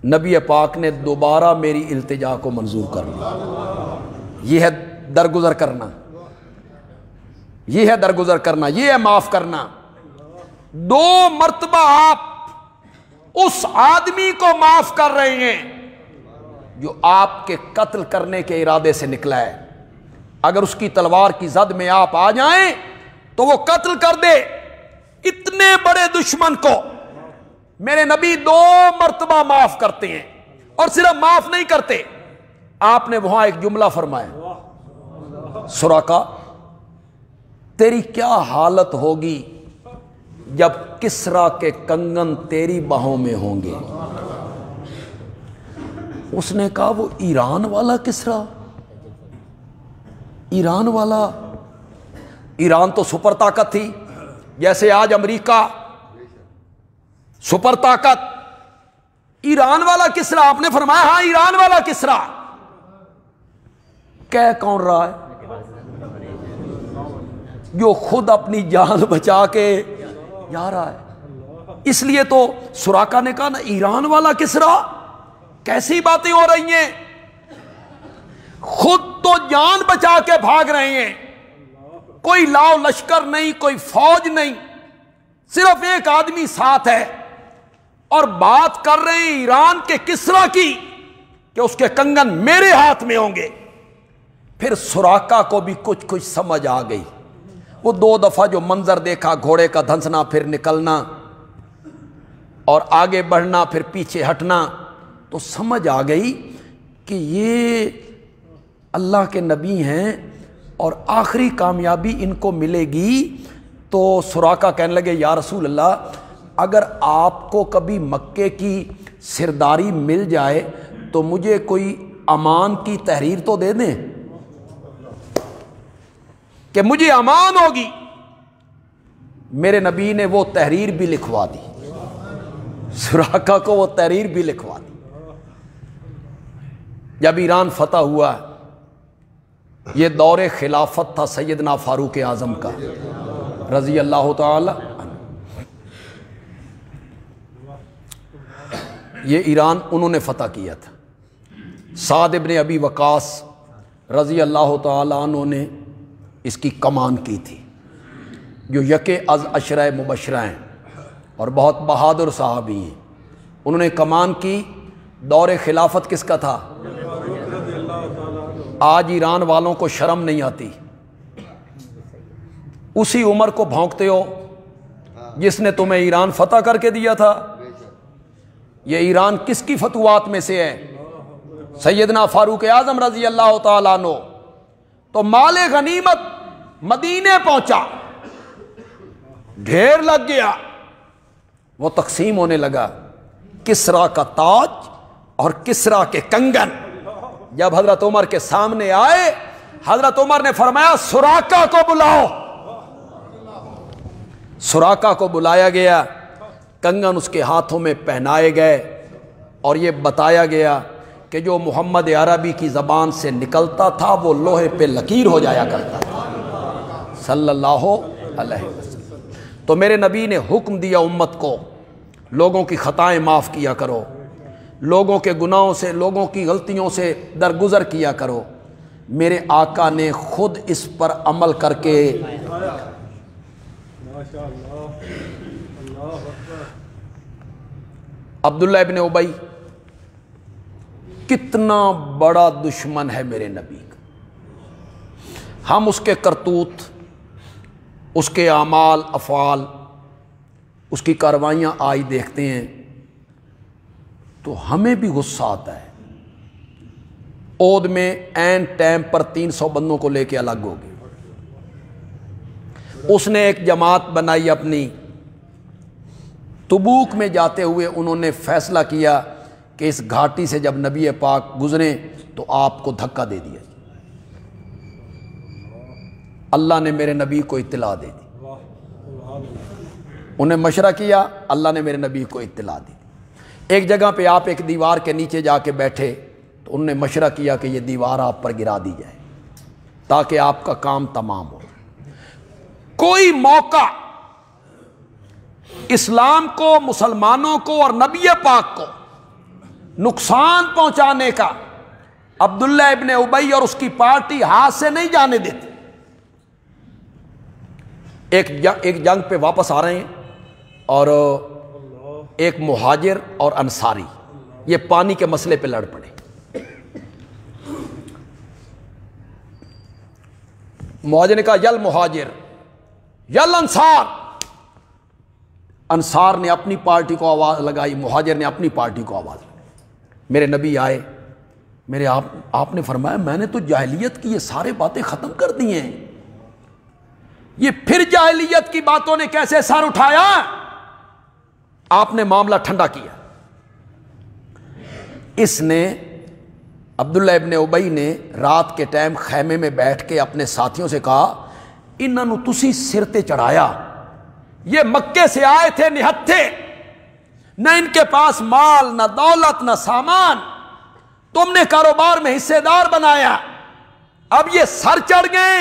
نبی پاک نے دوبارہ میری التجا کو منظور کر لیا. یہ ہے درگزر کرنا, یہ ہے درگزر کرنا, یہ ہے معاف کرنا. 2 مرتبہ آپ اس آدمی کو معاف کر رہے ہیں جو آپ کے قتل کرنے کے ارادے سے نکلا ہے. اگر اس کی تلوار کی زد میں آپ آ جائیں تو وہ قتل کر دے. اتنے بڑے دشمن کو میرے نبی 2 مرتبہ معاف کرتے ہیں, اور صرف معاف نہیں کرتے, آپ نے وہاں ایک جملہ فرمایا, سراقہ تیری کیا حالت ہوگی جب کسرا کے کنگن تیری باہوں میں ہوں گے. اس نے کہا وہ ایران والا کسرا, ایران والا, ایران تو سپر طاقت تھی جیسے آج امریکہ سپر طاقت. ایران والا کسرا, آپ نے فرمایا ہاں ایران والا کسرا. کہہ کون رہا ہے؟ جو خود اپنی جان بچا کے جا رہا ہے. اس لیے تو سراقہ نے کہا نا ایران والا کسرا, کیسی باتیں ہو رہی ہیں, خود تو جان بچا کے بھاگ رہے ہیں, کوئی لاؤ لشکر نہیں, کوئی فوج نہیں, صرف ایک آدمی ساتھ ہے, اور بات کر رہے ہیں ایران کے کسرا کی کہ اس کے کنگن میرے ہاتھ میں ہوں گے. پھر سراقہ کو بھی کچھ سمجھ آ گئی. وہ 2 دفعہ جو منظر دیکھا, گھوڑے کا دھنسنا, پھر نکلنا اور آگے بڑھنا, پھر پیچھے ہٹنا, تو سمجھ آ گئی کہ یہ اللہ کے نبی ہیں اور آخری کامیابی ان کو ملے گی. تو سراقہ کہنے لگے یا رسول اللہ اگر آپ کو کبھی مکے کی سرداری مل جائے تو مجھے کوئی امان کی تحریر تو دے دیں کہ مجھے امان ہوگی. میرے نبی نے وہ تحریر بھی لکھوا دی, سراقہ کو وہ تحریر بھی لکھوا دی. جب ایران فتح ہوا یہ دور خلافت تھا سیدنا فاروق اعظم کا رضی اللہ تعالی عنہ۔ یہ ایران انہوں نے فتح کیا تھا۔ سعد ابن ابی وقاص رضی اللہ تعالی عنہ نے اس کی کمان کی تھی، جو یکے از عشرہ مبشرہ ہیں اور بہت بہادر صحابی ہیں۔ انہوں نے کمان کی۔ دور خلافت کس کا تھا؟ آج ایران والوں کو شرم نہیں آتی، اسی عمر کو بھونکتے ہو جس نے تمہیں ایران فتح کر کے دیا تھا۔ یہ ایران کس کی فتوحات میں سے ہے؟ سیدنا فاروق اعظم رضی اللہ تعالیٰ عنہ۔ تو مال غنیمت مدینے پہنچا، ڈھیر لگ گیا، وہ تقسیم ہونے لگا۔ کسرا کا تاج اور کسرا کے کنگن جب حضرت عمر کے سامنے آئے، حضرت عمر نے فرمایا سراقہ کو بلاؤ۔ سراقہ کو بلایا گیا، کنگن اس کے ہاتھوں میں پہنائے گئے اور یہ بتایا گیا کہ جو محمد عربی کی زبان سے نکلتا تھا وہ لوہے پہ لکیر ہو جایا کرتا تھا صلی اللہ علیہ وسلم۔ تو میرے نبی نے حکم دیا امت کو، لوگوں کی خطائیں معاف کیا کرو، لوگوں کے گناہوں سے، لوگوں کی غلطیوں سے درگزر کیا کرو۔ میرے آقا نے خود اس پر عمل کر کے عبداللہ ابن ابی کتنا بڑا دشمن ہے میرے نبی کا، ہم اس کے کرتوت، اس کے اعمال افعال، اس کی کاروائیاں آج دیکھتے ہیں تو ہمیں بھی غصہ آتا ہے۔ اود میں عین ٹائم پر 300 بندوں کو لے کے الگ ہو گئے۔ اس نے ایک جماعت بنائی اپنی۔ تبوک میں جاتے ہوئے انہوں نے فیصلہ کیا کہ اس گھاٹی سے جب نبی پاک گزریں تو آپ کو دھکا دے دیا۔ اللہ نے میرے نبی کو اطلاع دے دی، انہیں مشورہ کیا، اللہ نے میرے نبی کو اطلاع دی۔ ایک جگہ پہ آپ ایک دیوار کے نیچے جا کے بیٹھے تو انہوں نے مشورہ کیا کہ یہ دیوار آپ پر گرا دی جائے تاکہ آپ کا کام تمام ہو۔ کوئی موقع اسلام کو، مسلمانوں کو اور نبی پاک کو نقصان پہنچانے کا عبداللہ ابن ابی اور اس کی پارٹی ہاتھ سے نہیں جانے دیتے۔ ایک جنگ پہ واپس آ رہے ہیں اور ایک مہاجر اور انصاری یہ پانی کے مسئلے پہ لڑ پڑے۔ مہاجر نے کہا یل مہاجر یل انصار، انصار نے اپنی پارٹی کو آواز لگائی، مہاجر نے اپنی پارٹی کو آواز لگائی۔ میرے نبی آئے، میرے آپ نے فرمایا میں نے تو جاہلیت کی یہ سارے باتیں ختم کر دی ہیں، یہ پھر جاہلیت کی باتوں نے کیسے سر اٹھایا؟ آپ نے معاملہ ٹھنڈا کیا۔ اس نے عبداللہ ابن ابی نے رات کے ٹائم خیمے میں بیٹھ کے اپنے ساتھیوں سے کہا انہوں تسی سر تے چڑھایا، یہ مکے سے آئے تھے نہتھے، نہ ان کے پاس مال نہ دولت نہ سامان، تم نے کاروبار میں حصے دار بنایا، اب یہ سر چڑھ گئے،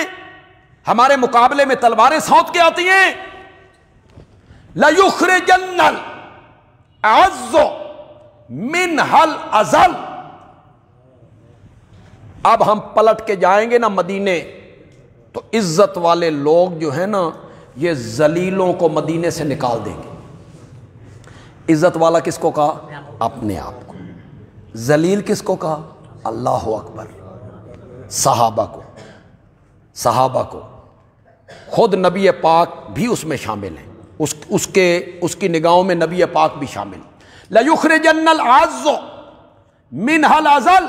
ہمارے مقابلے میں تلواریں سونت کے آتی ہیں۔ لَيُخْرِجَنَّ الْأَعَزُّ مِنْهَا الْأَذَلَّ، اب ہم پلٹ کے جائیں گے نا مدینے تو عزت والے لوگ جو ہیں نا یہ ذلیلوں کو مدینے سے نکال دیں گے۔ عزت والا کس کو کہا؟ اپنے آپ کو۔ ذلیل کس کو کہا؟ اللہ اکبر، صحابہ کو۔ صحابہ کو خود نبی پاک بھی اس میں شامل ہیں، اس کی نگاہوں میں نبی پاک بھی شامل۔ لَيُخْرِجَنَّ الْأَعَزُّ مِنْهَا الْأَذَلَّ،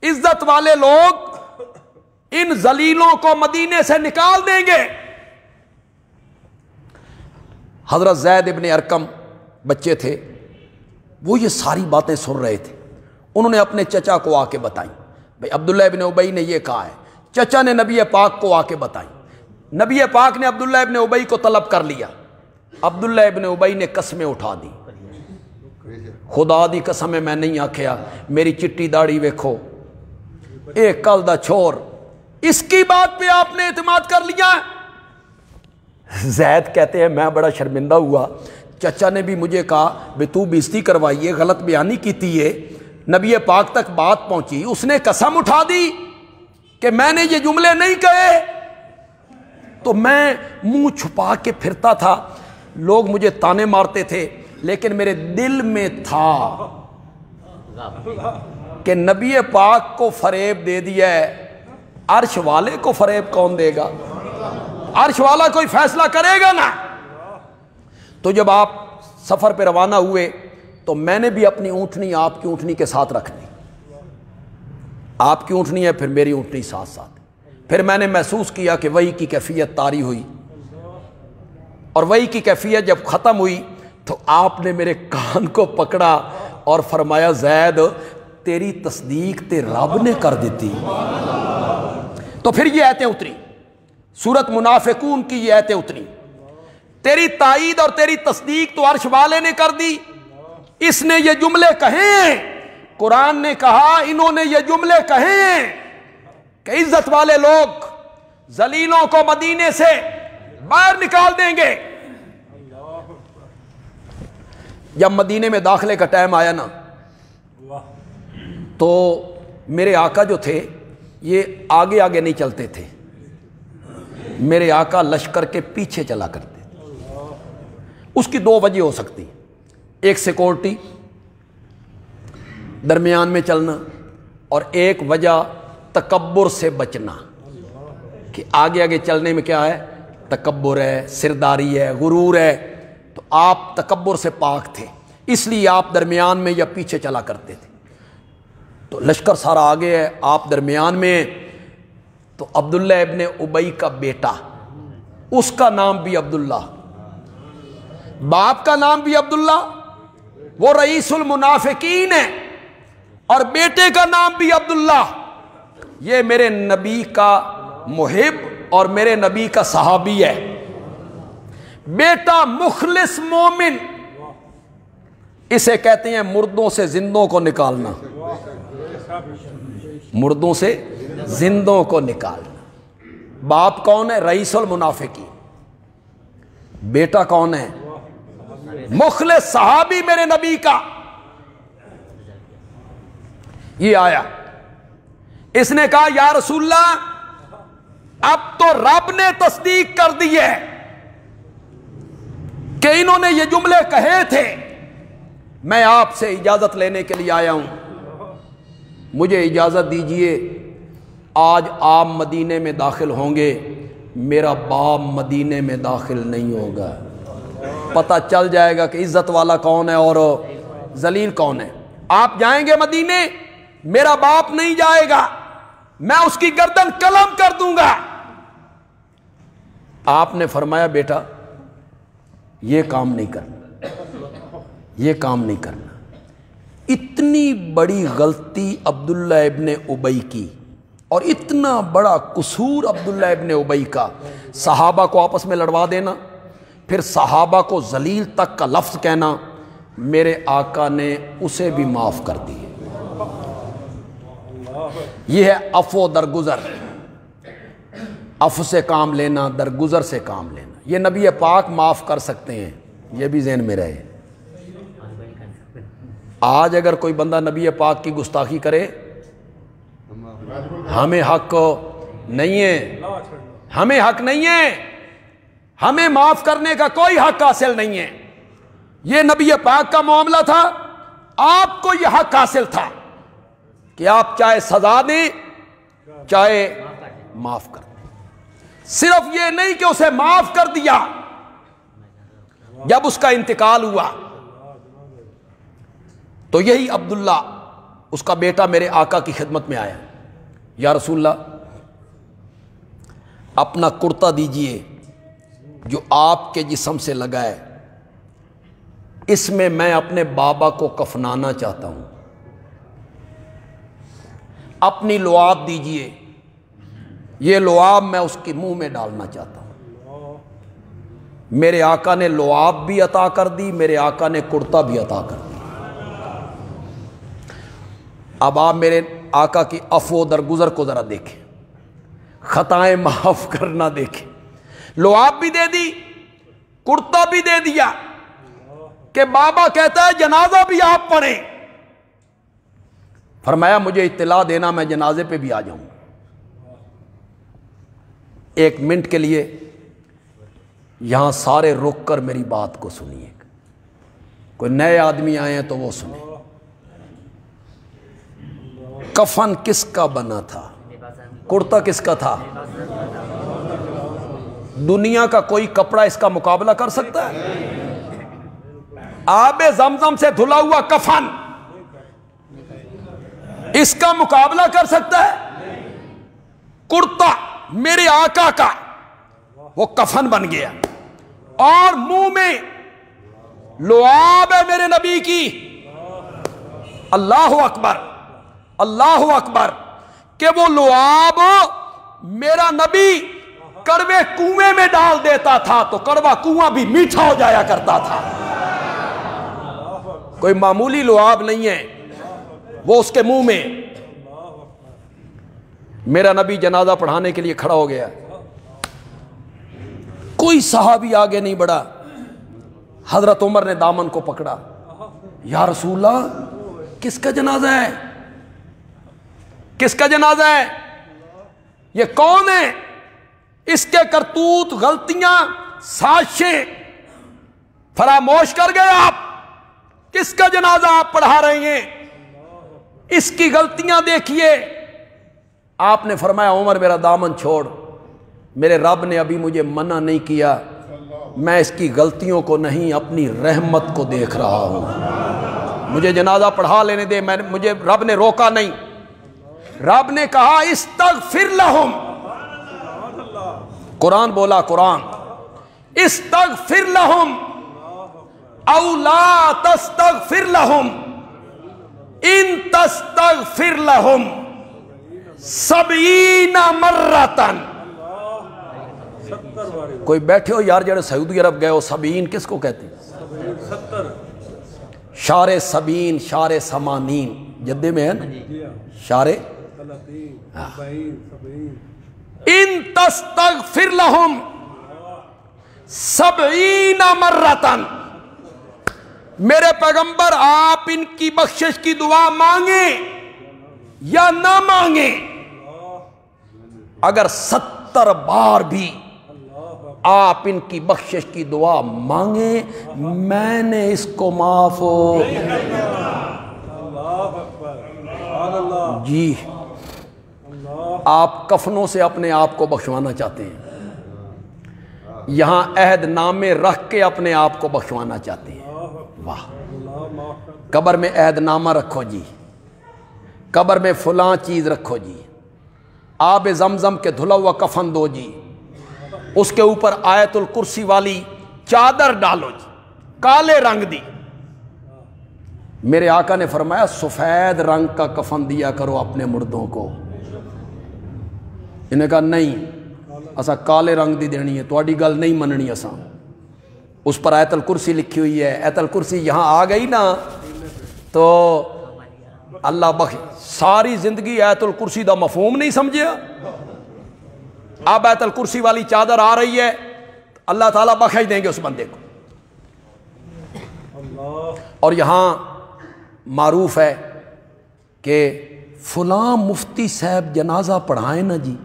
عزت والے لوگ ان ذلیلوں کو مدینے سے نکال دیں گے۔ حضرت زید ابن ارقم بچے تھے، وہ یہ ساری باتیں سن رہے تھے، انہوں نے اپنے چچا کو آ کے بتائیں، بھئی عبداللہ ابن ابی نے یہ کہا ہے۔ چچا نے نبی پاک کو آ کے بتائیں، نبی پاک نے عبداللہ ابن ابی کو طلب کر لیا۔ عبداللہ ابن ابی نے قسمیں اٹھا دی، خدا دی قسم میں نہیں آکھیا، میری چٹی داڑھی ویکھو، ایک کل دا چھوڑ اس کی بات پہ آپ نے اعتماد کر لیا؟ زید کہتے ہیں میں بڑا شرمندہ ہوا، چچا نے بھی مجھے کہا بے تو بےزتی کروائی ہے، غلط بیانی کی تھی ہے، نبی پاک تک بات پہنچی، اس نے قسم اٹھا دی کہ میں نے یہ جملے نہیں کہے، تو میں منہ چھپا کے پھرتا تھا، لوگ مجھے تانے مارتے تھے، لیکن میرے دل میں تھا کہ نبی پاک کو فریب دے دیا ہے، عرش والے کو فریب کون دے گا؟ عرش والا کوئی فیصلہ کرے گا نا۔ تو جب آپ سفر پہ روانہ ہوئے تو میں نے بھی اپنی اونٹنی آپ کی اونٹنی کے ساتھ رکھ دی، آپ کی اونٹنی ہے پھر میری اونٹنی ساتھ ساتھ، پھر میں نے محسوس کیا کہ وحی کی کیفیت طاری ہوئی، اور وحی کی کیفیت جب ختم ہوئی تو آپ نے میرے کان کو پکڑا اور فرمایا زید تیری تصدیق تے رب نے کر دیتی۔ تو پھر یہ آیتیں اتری، سورت منافقون کی یہ آیتیں اتری، تیری تائید اور تیری تصدیق تو عرش والے نے کر دی، اس نے یہ جملے کہیں، قرآن نے کہا انہوں نے یہ جملے کہیں کہ عزت والے لوگ ذلیلوں کو مدینے سے باہر نکال دیں گے۔ جب مدینے میں داخلے کا ٹائم آیا نا تو میرے آقا جو تھے یہ آگے آگے نہیں چلتے تھے، میرے آقا لشکر کے پیچھے چلا کرتے تھے۔ اس کی دو وجہ ہو سکتی، ایک سیکورٹی درمیان میں چلنا، اور ایک وجہ تکبر سے بچنا، کہ آگے آگے چلنے میں کیا ہے، تکبر ہے، سرداری ہے، غرور ہے، تو آپ تکبر سے پاک تھے، اس لیے آپ درمیان میں یا پیچھے چلا کرتے تھے۔ تو لشکر سارا آگے ہے، آپ درمیان میں، تو عبداللہ ابن ابی کا بیٹا، اس کا نام بھی عبداللہ، باپ کا نام بھی عبداللہ، وہ رئیس المنافقین ہے، اور بیٹے کا نام بھی عبداللہ، یہ میرے نبی کا محب اور میرے نبی کا صحابی ہے، بیٹا مخلص مومن، اسے کہتے ہیں مردوں سے زندوں کو نکالنا، مردوں سے زندوں کو نکالنا۔ باپ کون ہے؟ رئیس المنافقین، بیٹا کون ہے؟ مخلص صحابی میرے نبی کا۔ یہ آیا، اس نے کہا یا رسول اللہ اب تو رب نے تصدیق کر دی ہے کہ انہوں نے یہ جملے کہے تھے، میں آپ سے اجازت لینے کے لیے آیا ہوں، مجھے اجازت دیجئے، آج آپ مدینے میں داخل ہوں گے، میرا باپ مدینے میں داخل نہیں ہوگا، پتہ چل جائے گا کہ عزت والا کون ہے اور ذلیل کون ہے۔ آپ جائیں گے مدینے، میرا باپ نہیں جائے گا، میں اس کی گردن قلم کر دوں گا۔ آپ نے فرمایا بیٹا یہ کام نہیں کرنا، یہ کام نہیں کرنا۔ اتنی بڑی غلطی عبداللہ ابن ابی کی، اور اتنا بڑا قصور عبداللہ ابن ابی کا، صحابہ کو آپس میں لڑوا دینا، پھر صحابہ کو ذلیل تک کا لفظ کہنا، میرے آقا نے اسے بھی معاف کر دی۔ یہ ہے عفو درگزر، عفو سے کام لینا، درگزر سے کام لینا، یہ نبی پاک معاف کر سکتے ہیں، یہ بھی ذہن میں رہے۔ آج اگر کوئی بندہ نبی پاک کی گستاخی کرے، ہمیں حق نہیں ہے، ہمیں حق نہیں ہے، ہمیں معاف کرنے کا کوئی حق حاصل نہیں ہے۔ یہ نبی پاک کا معاملہ تھا، آپ کو یہ حق حاصل تھا کہ آپ چاہے سزا دیں چاہے معاف کر دیں۔ صرف یہ نہیں کہ اسے معاف کر دیا، جب اس کا انتقال ہوا تو یہی عبداللہ اس کا بیٹا میرے آقا کی خدمت میں آیا، یا رسول اللہ اپنا کرتا دیجئے جو آپ کے جسم سے لگا ہے، اس میں میں اپنے بابا کو کفنانا چاہتا ہوں، اپنی لعاب دیجئے، یہ لعاب میں اس کے منہ میں ڈالنا چاہتا ہوں۔ میرے آقا نے لعاب بھی عطا کر دی، میرے آقا نے کرتا بھی عطا کر دی۔ اب آپ میرے آقا کی عفو درگزر کو ذرا دیکھیں، خطائیں معاف کرنا دیکھیں. لعاب بھی دے دی, کرتا بھی دے دیا کہ بابا کہتا ہے جنازہ بھی آپ پڑھیں. فرمایا مجھے اطلاع دینا, میں جنازے پہ بھی آ جاؤں. 1 منٹ کے لیے یہاں سارے رک کر میری بات کو سنیے. کوئی نئے آدمی آئے ہیں تو وہ سنیں. کفن کس کا بنا تھا؟ کرتا کس کا تھا؟ دنیا کا کوئی کپڑا اس کا مقابلہ کر سکتا ہے؟ آب زمزم سے دھلا ہوا کفن اس کا مقابلہ کر سکتا ہے؟ کرتا میرے آقا کا وہ کفن بن گیا, اور منہ میں لعاب ہے میرے نبی کی. اللہ اکبر, اللہ اکبر, کہ وہ لعاب میرا نبی کڑوے کنویں میں ڈال دیتا تھا تو کڑوا کنواں بھی میٹھا ہو جایا کرتا تھا. کوئی معمولی لعاب نہیں ہے وہ اس کے منہ میں. میرا نبی جنازہ پڑھانے کے لیے کھڑا ہو گیا, کوئی صحابی آگے نہیں بڑھا. حضرت عمر نے دامن کو پکڑا, یا رسول اللہ کس کا جنازہ ہے؟ کس کا جنازہ ہے؟ یہ کون ہے؟ اس کے کرتوت, غلطیاں, سازشیں فراموش کر گئے آپ. کس کا جنازہ آپ پڑھا رہے ہیں؟ اس کی غلطیاں دیکھیے. آپ نے فرمایا عمر میرا دامن چھوڑ, میرے رب نے ابھی مجھے منع نہیں کیا, میں اس کی غلطیوں کو نہیں اپنی رحمت کو دیکھ رہا ہوں. مجھے جنازہ پڑھا لینے دے, مجھے رب نے روکا نہیں. رب نے کہا استغفر لہم, قرآن بولا, قرآن, استغفر لہم او لا تستغفر لہم ان تستغفر لہم 70 مرتن. کوئی بیٹھے ہو یار جڑے سعودی عرب گئے ہو, 70 کس کو کہتے ہیں؟ شار 70, شار 80 جدے میں ہے نا, شار ان تستغفر لہم 70 مرتن. میرے پیغمبر آپ ان کی بخشش کی دعا مانگیں یا نہ مانگیں, اگر 70 بار بھی آپ ان کی بخشش کی دعا مانگیں میں نے اس کو معاف ہو. جی آپ کفنوں سے اپنے آپ کو بخشوانا چاہتے ہیں, یہاں عہد نامے رکھ کے اپنے آپ کو بخشوانا چاہتے ہیں. واہ, قبر میں عہد نامہ رکھو جی, قبر میں فلاں چیز رکھو جی, آب زمزم کے دھلا ہوا کفن دو جی, اس کے اوپر آیت الکرسی والی چادر ڈالو جی, کالے رنگ دی. میرے آقا نے فرمایا سفید رنگ کا کفن دیا کرو اپنے مردوں کو. انہیں کہا نہیں اسا کالے رنگ دی دینی ہے, تواڈی گل نہیں مننی اسا. اس پر آیت الکرسی لکھی ہوئی ہے, آیت الکرسی یہاں آ گئی نا تو اللہ بخش. ساری زندگی آیت الکرسی دا مفہوم نہیں سمجھیا, اب آیت الکرسی والی چادر آ رہی ہے, اللہ تعالیٰ بخش دیں گے اس بندے کو. اور یہاں معروف ہے کہ فلاں مفتی صاحب جنازہ پڑھائیں نا جی,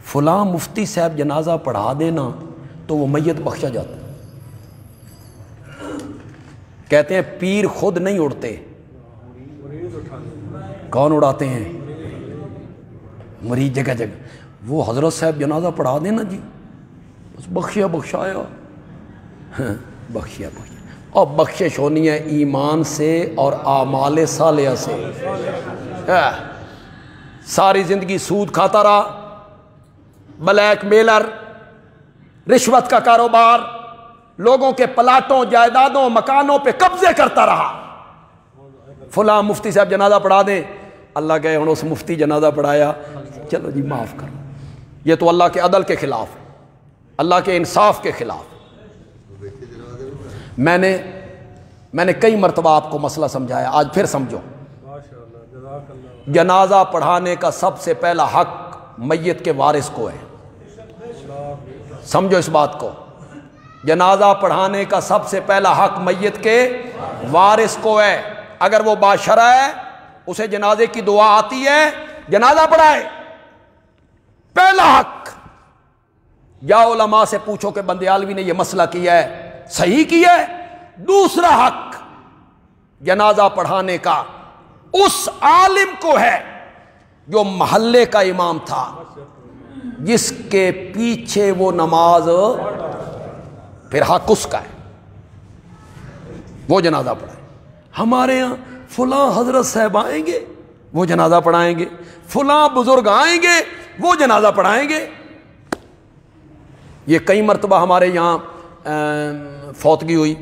فلاں مفتی صاحب جنازہ پڑھا دینا تو وہ میت بخشا جاتا ہے. کہتے ہیں پیر خود نہیں اڑتے, کون اڑاتے ہیں؟ مریض جگہ جگہ. وہ حضرت صاحب جنازہ پڑھا دینا جی, بس بخشیا بخشایا, بخشیا بخشیا. اور بخشش ہونی ہے ایمان سے اور اعمال صالحہ سے. ساری زندگی سود کھاتا رہا, بلیک میلر, رشوت کا کاروبار, لوگوں کے پلاٹوں, جائیدادوں, مکانوں پہ قبضے کرتا رہا. فلاں مفتی صاحب جنازہ پڑھا دیں, اللہ گئے ہوں اس مفتی جنازہ پڑھایا, چلو جی معاف کرو. یہ تو اللہ کے عدل کے خلاف ہے, اللہ کے انصاف کے خلاف. میں نے کئی مرتبہ آپ کو مسئلہ سمجھایا, آج پھر سمجھو. جنازہ پڑھانے کا سب سے پہلا حق میت کے وارث کو ہے. سمجھو اس بات کو, جنازہ پڑھانے کا سب سے پہلا حق میت کے وارث کو ہے. اگر وہ باشرہ ہے, اسے جنازے کی دعا آتی ہے, جنازہ پڑھائے. پہلا حق. یا علماء سے پوچھو کہ بندیالوی نے یہ مسئلہ کیا ہے, صحیح کیا ہے. دوسرا حق جنازہ پڑھانے کا اس عالم کو ہے جو محلے کا امام تھا, جس کے پیچھے وہ نماز, پھر حق اس کا ہے, وہ جنازہ پڑھائے. ہمارے ہاں فلاں حضرت صاحب آئیں گے, وہ جنازہ پڑھائیں گے, فلاں بزرگ آئیں گے, وہ جنازہ پڑھائیں گے. یہ کئی مرتبہ ہمارے یہاں فوتگی ہوئی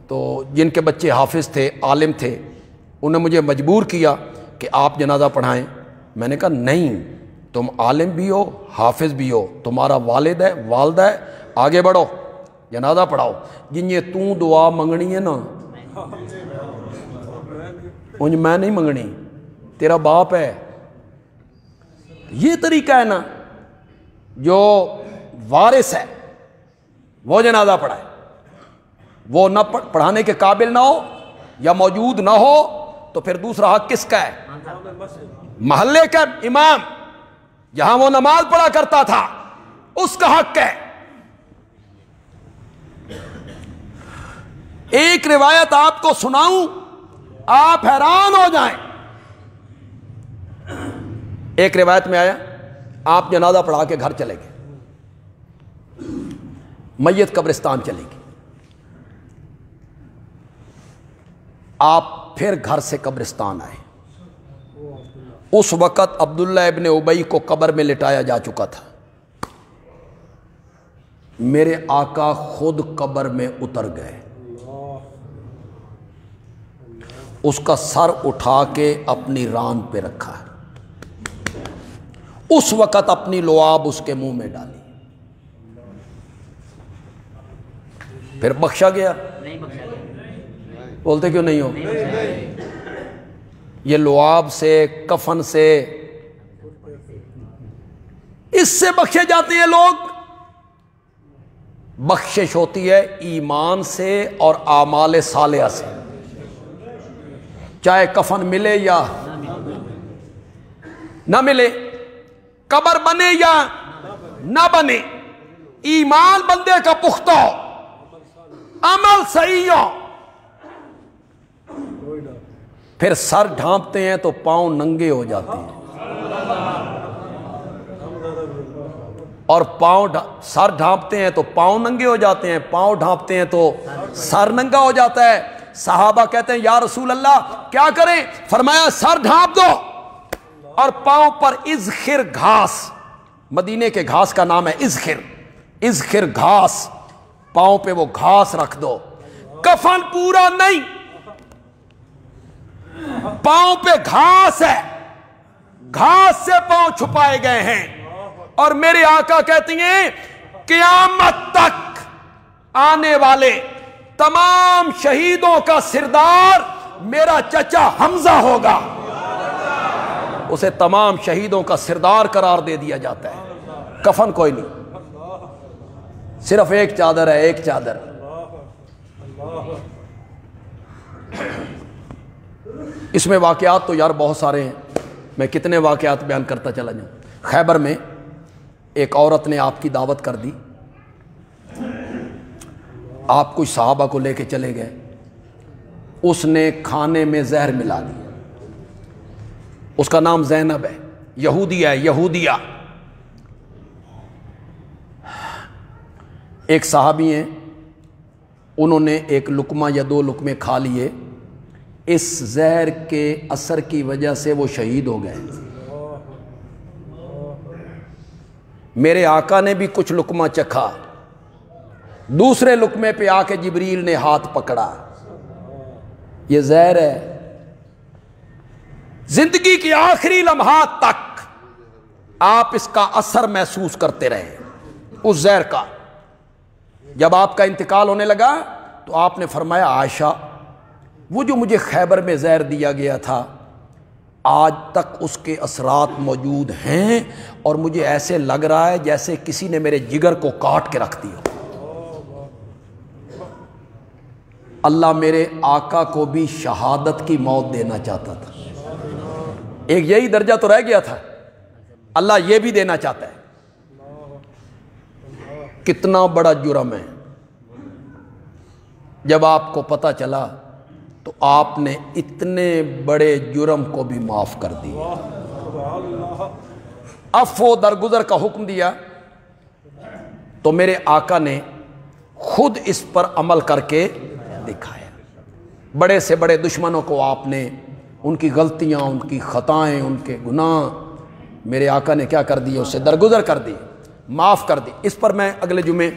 تو جن کے بچے حافظ تھے, عالم تھے, انہوں نے مجھے مجبور کیا کہ آپ جنازہ پڑھائیں. میں نے کہا نہیں, تم عالم بھی ہو, حافظ بھی ہو, تمہارا والد ہے, والدہ ہے, آگے بڑھو, جنازہ پڑھاؤ. جن یہ تو دعا منگنی ہے نا, انج میں نہیں منگنی, تیرا باپ ہے. یہ طریقہ ہے نا, جو وارث ہے وہ جنازہ پڑھائے. وہ نہ پڑھانے کے قابل نہ ہو یا موجود نہ ہو تو پھر دوسرا حق کس کا ہے؟ محلے کا امام, جہاں وہ نماز پڑھا کرتا تھا, اس کا حق ہے. ایک روایت آپ کو سناؤں, آپ حیران ہو جائیں. ایک روایت میں آیا, آپ جنازہ پڑھا کے گھر چلے گئے, میت قبرستان چلے گی, آپ پھر گھر سے قبرستان آئے. اس وقت عبداللہ ابن ابی کو قبر میں لٹایا جا چکا تھا. میرے آقا خود قبر میں اتر گئے, اس کا سر اٹھا کے اپنی ران پہ رکھا ہے, اس وقت اپنی لعاب اس کے منہ میں ڈالی. پھر بخشا گیا؟ بولتے کیوں نہیں ہو؟ یہ لعاب سے, کفن سے, اس سے بخشے جاتے ہیں لوگ. بخشش ہوتی ہے ایمان سے اور اعمال صالحہ سے, چاہے کفن ملے یا نہ ملے, قبر بنے یا نہ بنے, ایمان بندے کا پختہ ہو, عمل صحیح ہو. پھر سر ڈھانپتے ہیں تو پاؤں ننگے ہو جاتے ہیں, اور سر ڈھانپتے ہیں تو پاؤں ننگے ہو جاتے ہیں, پاؤں ڈھانپتے ہیں تو سر ننگا ہو جاتا ہے. صحابہ کہتے ہیں یا رسول اللہ کیا کریں؟ فرمایا سر ڈھانپ دو اور پاؤں پر اذخر گھاس, مدینے کے گھاس کا نام ہے اذخر, اذخر گھاس, پاؤں پہ وہ گھاس رکھ دو. کفن پورا نہیں, پاؤں پہ گھاس ہے, گھاس سے پاؤں چھپائے گئے ہیں. اور میرے آقا کہتی ہیں قیامت تک آنے والے تمام شہیدوں کا سردار میرا چچا حمزہ ہوگا. اسے تمام شہیدوں کا سردار قرار دے دیا جاتا ہے. کفن کوئی نہیں, صرف ایک چادر ہے, ایک چادر. اس میں واقعات تو یار بہت سارے ہیں, میں کتنے واقعات بیان کرتا چلا جاؤں. خیبر میں ایک عورت نے آپ کی دعوت کر دی, آپ کچھ صحابہ کو لے کے چلے گئے, اس نے کھانے میں زہر ملا دی. اس کا نام زینب ہے, یہودی ہے, یہودیہ. ایک صحابی ہیں, انہوں نے ایک لقمہ یا 2 لقمے کھا لیے, اس زہر کے اثر کی وجہ سے وہ شہید ہو گئے. میرے آقا نے بھی کچھ لقمہ چکھا, دوسرے لقمے پہ آ کے جبریل نے ہاتھ پکڑا, یہ زہر ہے. زندگی کی آخری لمحات تک آپ اس کا اثر محسوس کرتے رہے اس زہر کا. جب آپ کا انتقال ہونے لگا تو آپ نے فرمایا عائشہ, وہ جو مجھے خیبر میں زہر دیا گیا تھا آج تک اس کے اثرات موجود ہیں، اور مجھے ایسے لگ رہا ہے جیسے کسی نے میرے جگر کو کاٹ کے رکھ دیا۔ اللہ میرے آقا کو بھی شہادت کی موت دینا چاہتا تھا، ایک یہی درجہ تو رہ گیا تھا، اللہ یہ بھی دینا چاہتا ہے۔ کتنا بڑا جرم ہے، جب آپ کو پتہ چلا تو آپ نے اتنے بڑے جرم کو بھی معاف کر دیا، عفو درگزر کا حکم دیا، تو میرے آقا نے خود اس پر عمل کر کے دکھایا۔ بڑے سے بڑے دشمنوں کو آپ نے ان کی غلطیاں، ان کی خطائیں، ان کے گناہ میرے آقا نے کیا کر دیا، اسے درگزر کر دی، معاف کر دی۔ اس پر میں اگلے جمعے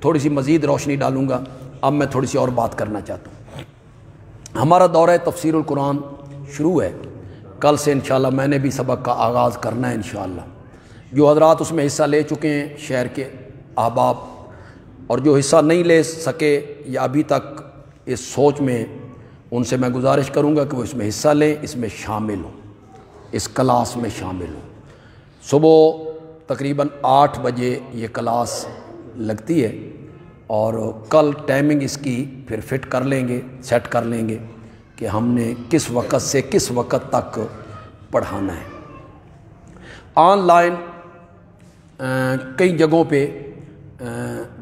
تھوڑی سی مزید روشنی ڈالوں گا، اب میں تھوڑی سی اور بات کرنا چاہتا ہوں۔ ہمارا دورہ تفسیر القرآن شروع ہے، کل سے انشاءاللہ میں نے بھی سبق کا آغاز کرنا ہے انشاءاللہ۔ جو حضرات اس میں حصہ لے چکے ہیں شہر کے احباب، اور جو حصہ نہیں لے سکے یا ابھی تک اس سوچ میں، ان سے میں گزارش کروں گا کہ وہ اس میں حصہ لیں، اس میں شامل ہوں، اس کلاس میں شامل ہوں۔ صبح تقریباً 8 بجے یہ کلاس لگتی ہے، اور کل ٹائمنگ اس کی پھر فٹ کر لیں گے، سیٹ کر لیں گے کہ ہم نے کس وقت سے کس وقت تک پڑھانا ہے۔ آن لائن کئی جگہوں پہ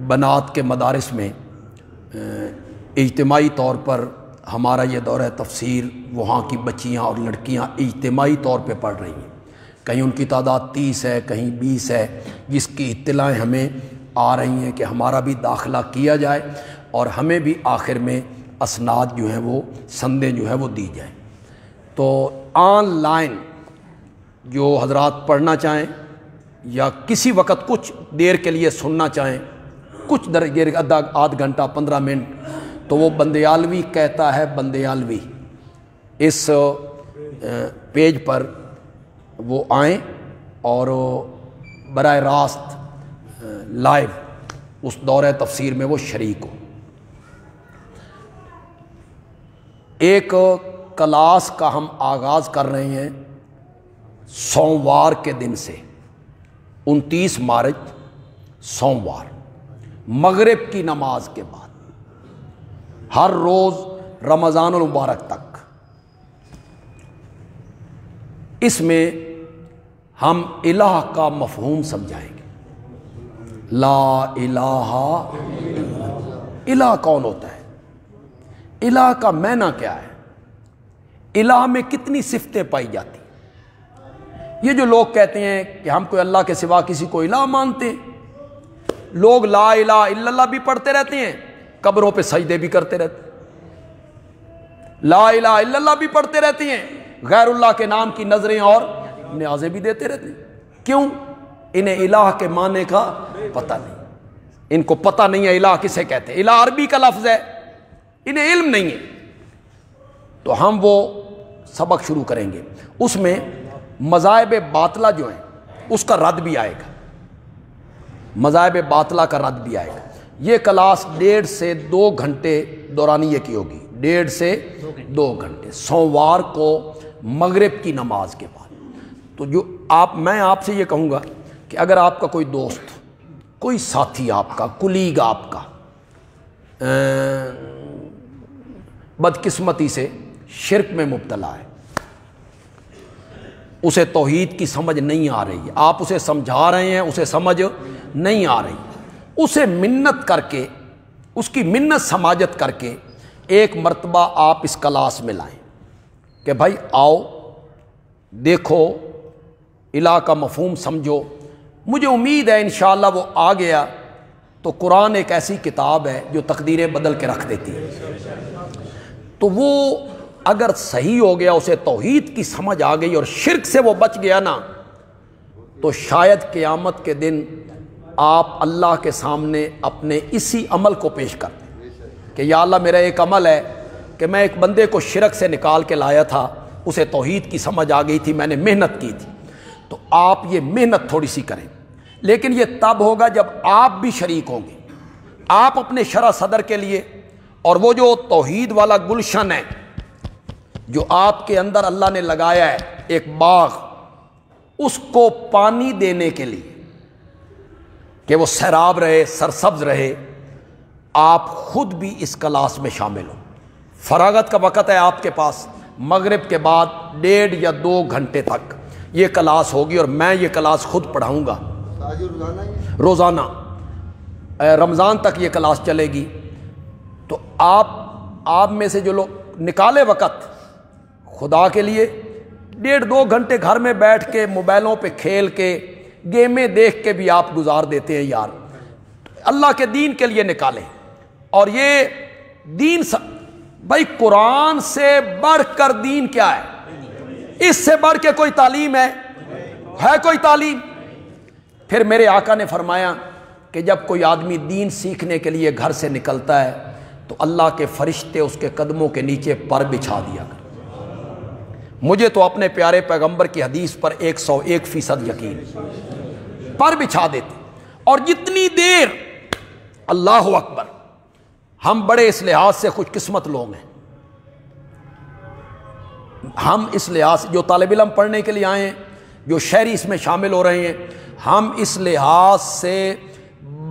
بنات کے مدارس میں اجتماعی طور پر ہمارا یہ دورہ تفسیر وہاں کی بچیاں اور لڑکیاں اجتماعی طور پہ پڑھ رہی ہیں، کہیں ان کی تعداد 30 ہے، کہیں 20 ہے، جس کی اطلاعیں ہمیں آ رہی ہیں کہ ہمارا بھی داخلہ کیا جائے اور ہمیں بھی آخر میں اسناد جو ہیں وہ سندیں جو ہے وہ دی جائیں۔ تو آن لائن جو حضرات پڑھنا چاہیں یا کسی وقت کچھ دیر کے لیے سننا چاہیں، کچھ دیر آدھ گھنٹہ 15 منٹ، تو وہ بندیالوی کہتا ہے بندیالوی اس پیج پر وہ آئیں اور براہ راست لائیو اس دورہ تفسیر میں وہ شریک ہو۔ ایک کلاس کا ہم آغاز کر رہے ہیں سوموار کے دن سے، 29 مارچ سوموار، مغرب کی نماز کے بعد، ہر روز رمضان المبارک تک۔ اس میں ہم الہ کا مفہوم سمجھائیں گے۔ لا الہ، الہ کون ہوتا ہے؟ الہ کا معنی کیا ہے؟ الہ میں کتنی صفتیں پائی جاتی؟ یہ جو لوگ کہتے ہیں کہ ہم کوئی اللہ کے سوا کسی کو الہ مانتے ہیں، لوگ لا الہ الا اللہ بھی پڑھتے رہتے ہیں، قبروں پہ سجدے بھی کرتے رہتے ہیں، لا الہ الا اللہ بھی پڑھتے رہتے ہیں، غیر اللہ کے نام کی نظریں اور نیازیں بھی دیتے رہتے ہیں۔ کیوں؟ انہیں الہ کے معنی کا پتہ نہیں، ان کو پتہ نہیں ہے الہ کسے کہتے ہیں۔ الہ عربی کا لفظ ہے، انہیں علم نہیں ہے۔ تو ہم وہ سبق شروع کریں گے، اس میں مذاہب باطلہ جو ہیں اس کا رد بھی آئے گا، مذاہب باطلہ کا رد بھی آئے گا۔ یہ کلاس 1.5 سے 2 گھنٹے دورانیے کی ہوگی، 1.5 سے 2 گھنٹے، سوموار کو مغرب کی نماز کے بعد۔ تو جو میں آپ سے یہ کہوں گا کہ اگر آپ کا کوئی دوست، کوئی ساتھی آپ کا، کلیگ آپ کا بدقسمتی سے شرک میں مبتلا ہے، اسے توحید کی سمجھ نہیں آ رہی ہے، آپ اسے سمجھا رہے ہیں، اسے سمجھ نہیں آ رہی، اسے منت کر کے، اس کی منت سماجت کر کے ایک مرتبہ آپ اس کلاس میں لائیں کہ بھائی آؤ دیکھو الہ کا مفہوم سمجھو۔ مجھے امید ہے انشاءاللہ وہ آ گیا تو قرآن ایک ایسی کتاب ہے جو تقدیریں بدل کے رکھ دیتی ہے، تو وہ اگر صحیح ہو گیا، اسے توحید کی سمجھ آ گئی اور شرک سے وہ بچ گیا نا، تو شاید قیامت کے دن آپ اللہ کے سامنے اپنے اسی عمل کو پیش کر دیں کہ یا اللہ میرا ایک عمل ہے کہ میں ایک بندے کو شرک سے نکال کے لایا تھا، اسے توحید کی سمجھ آ گئی تھی، میں نے محنت کی تھی۔ تو آپ یہ محنت تھوڑی سی کریں، لیکن یہ تب ہوگا جب آپ بھی شریک ہوں گے، آپ اپنے شرح صدر کے لیے، اور وہ جو توحید والا گلشن ہے جو آپ کے اندر اللہ نے لگایا ہے ایک باغ، اس کو پانی دینے کے لیے کہ وہ سیراب رہے، سرسبز رہے، آپ خود بھی اس کلاس میں شامل ہوں۔ فراغت کا وقت ہے آپ کے پاس، مغرب کے بعد 1.5 یا 2 گھنٹے تک یہ کلاس ہوگی، اور میں یہ کلاس خود پڑھاؤں گا روزانہ، رمضان تک یہ کلاس چلے گی۔ تو آپ میں سے جو لوگ نکالے وقت خدا کے لیے، 1.5-2 گھنٹے گھر میں بیٹھ کے موبائلوں پہ کھیل کے، گیمیں دیکھ کے بھی آپ گزار دیتے ہیں یار، اللہ کے دین کے لیے نکالیں۔ اور یہ دین بھائی قرآن سے بڑھ کر دین کیا ہے؟ اس سے بڑھ کے کوئی تعلیم ہے کوئی تعلیم؟ پھر میرے آقا نے فرمایا کہ جب کوئی آدمی دین سیکھنے کے لیے گھر سے نکلتا ہے تو اللہ کے فرشتے اس کے قدموں کے نیچے پر بچھا دیا کر۔ مجھے تو اپنے پیارے پیغمبر کی حدیث پر 101% یقین، پر بچھا دیتے۔ اور جتنی دیر، اللہ اکبر، ہم بڑے اس لحاظ سے خوش قسمت لوگ ہیں، ہم اس لحاظ سے جو طالب علم پڑھنے کے لیے آئے ہیں، جو شہری اس میں شامل ہو رہے ہیں، ہم اس لحاظ سے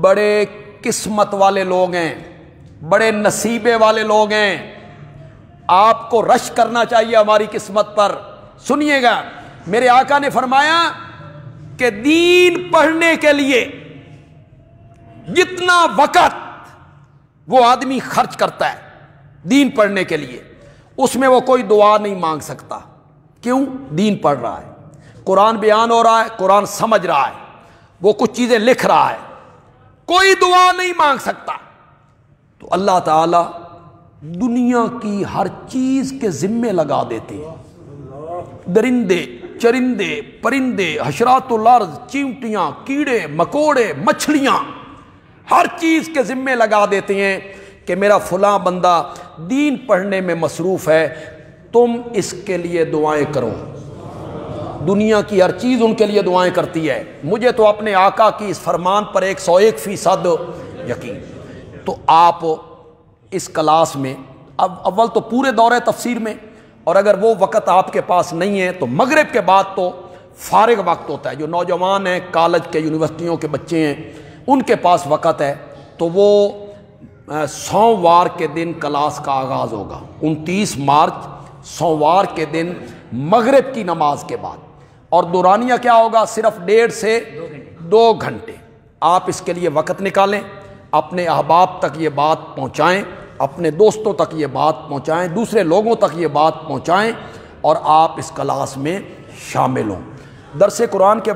بڑے قسمت والے لوگ ہیں، بڑے نصیبے والے لوگ ہیں۔ آپ کو رش کرنا چاہیے ہماری قسمت پر۔ سنیے گا، میرے آقا نے فرمایا کہ دین پڑھنے کے لیے جتنا وقت وہ آدمی خرچ کرتا ہے دین پڑھنے کے لیے، اس میں وہ کوئی دعا نہیں مانگ سکتا۔ کیوں؟ دین پڑھ رہا ہے، قرآن بیان ہو رہا ہے، قرآن سمجھ رہا ہے، وہ کچھ چیزیں لکھ رہا ہے، کوئی دعا نہیں مانگ سکتا۔ تو اللہ تعالی دنیا کی ہر چیز کے ذمے لگا دیتے ہیں، درندے، چرندے، پرندے، حشرات الارض، چیونٹیاں، کیڑے مکوڑے، مچھلیاں، ہر چیز کے ذمے لگا دیتے ہیں کہ میرا فلاں بندہ دین پڑھنے میں مصروف ہے، تم اس کے لیے دعائیں کرو۔ دنیا کی ہر چیز ان کے لیے دعائیں کرتی ہے۔ مجھے تو اپنے آقا کی اس فرمان پر 101% یقین۔ تو آپ اس کلاس میں اول تو پورے دورے تفسیر میں، اور اگر وہ وقت آپ کے پاس نہیں ہے تو مغرب کے بعد تو فارغ وقت ہوتا ہے۔ جو نوجوان ہیں، کالج کے، یونیورسٹیوں کے بچے ہیں، ان کے پاس وقت ہے، تو وہ سوموار کے دن کلاس کا آغاز ہوگا، 29 مارچ سوموار کے دن مغرب کی نماز کے بعد، اور دورانیہ کیا ہوگا؟ صرف 1.5 سے 2 گھنٹے۔ آپ اس کے لیے وقت نکالیں، اپنے احباب تک یہ بات پہنچائیں، اپنے دوستوں تک یہ بات پہنچائیں، دوسرے لوگوں تک یہ بات پہنچائیں، اور آپ اس کلاس میں شامل ہوں۔ درس قرآن کے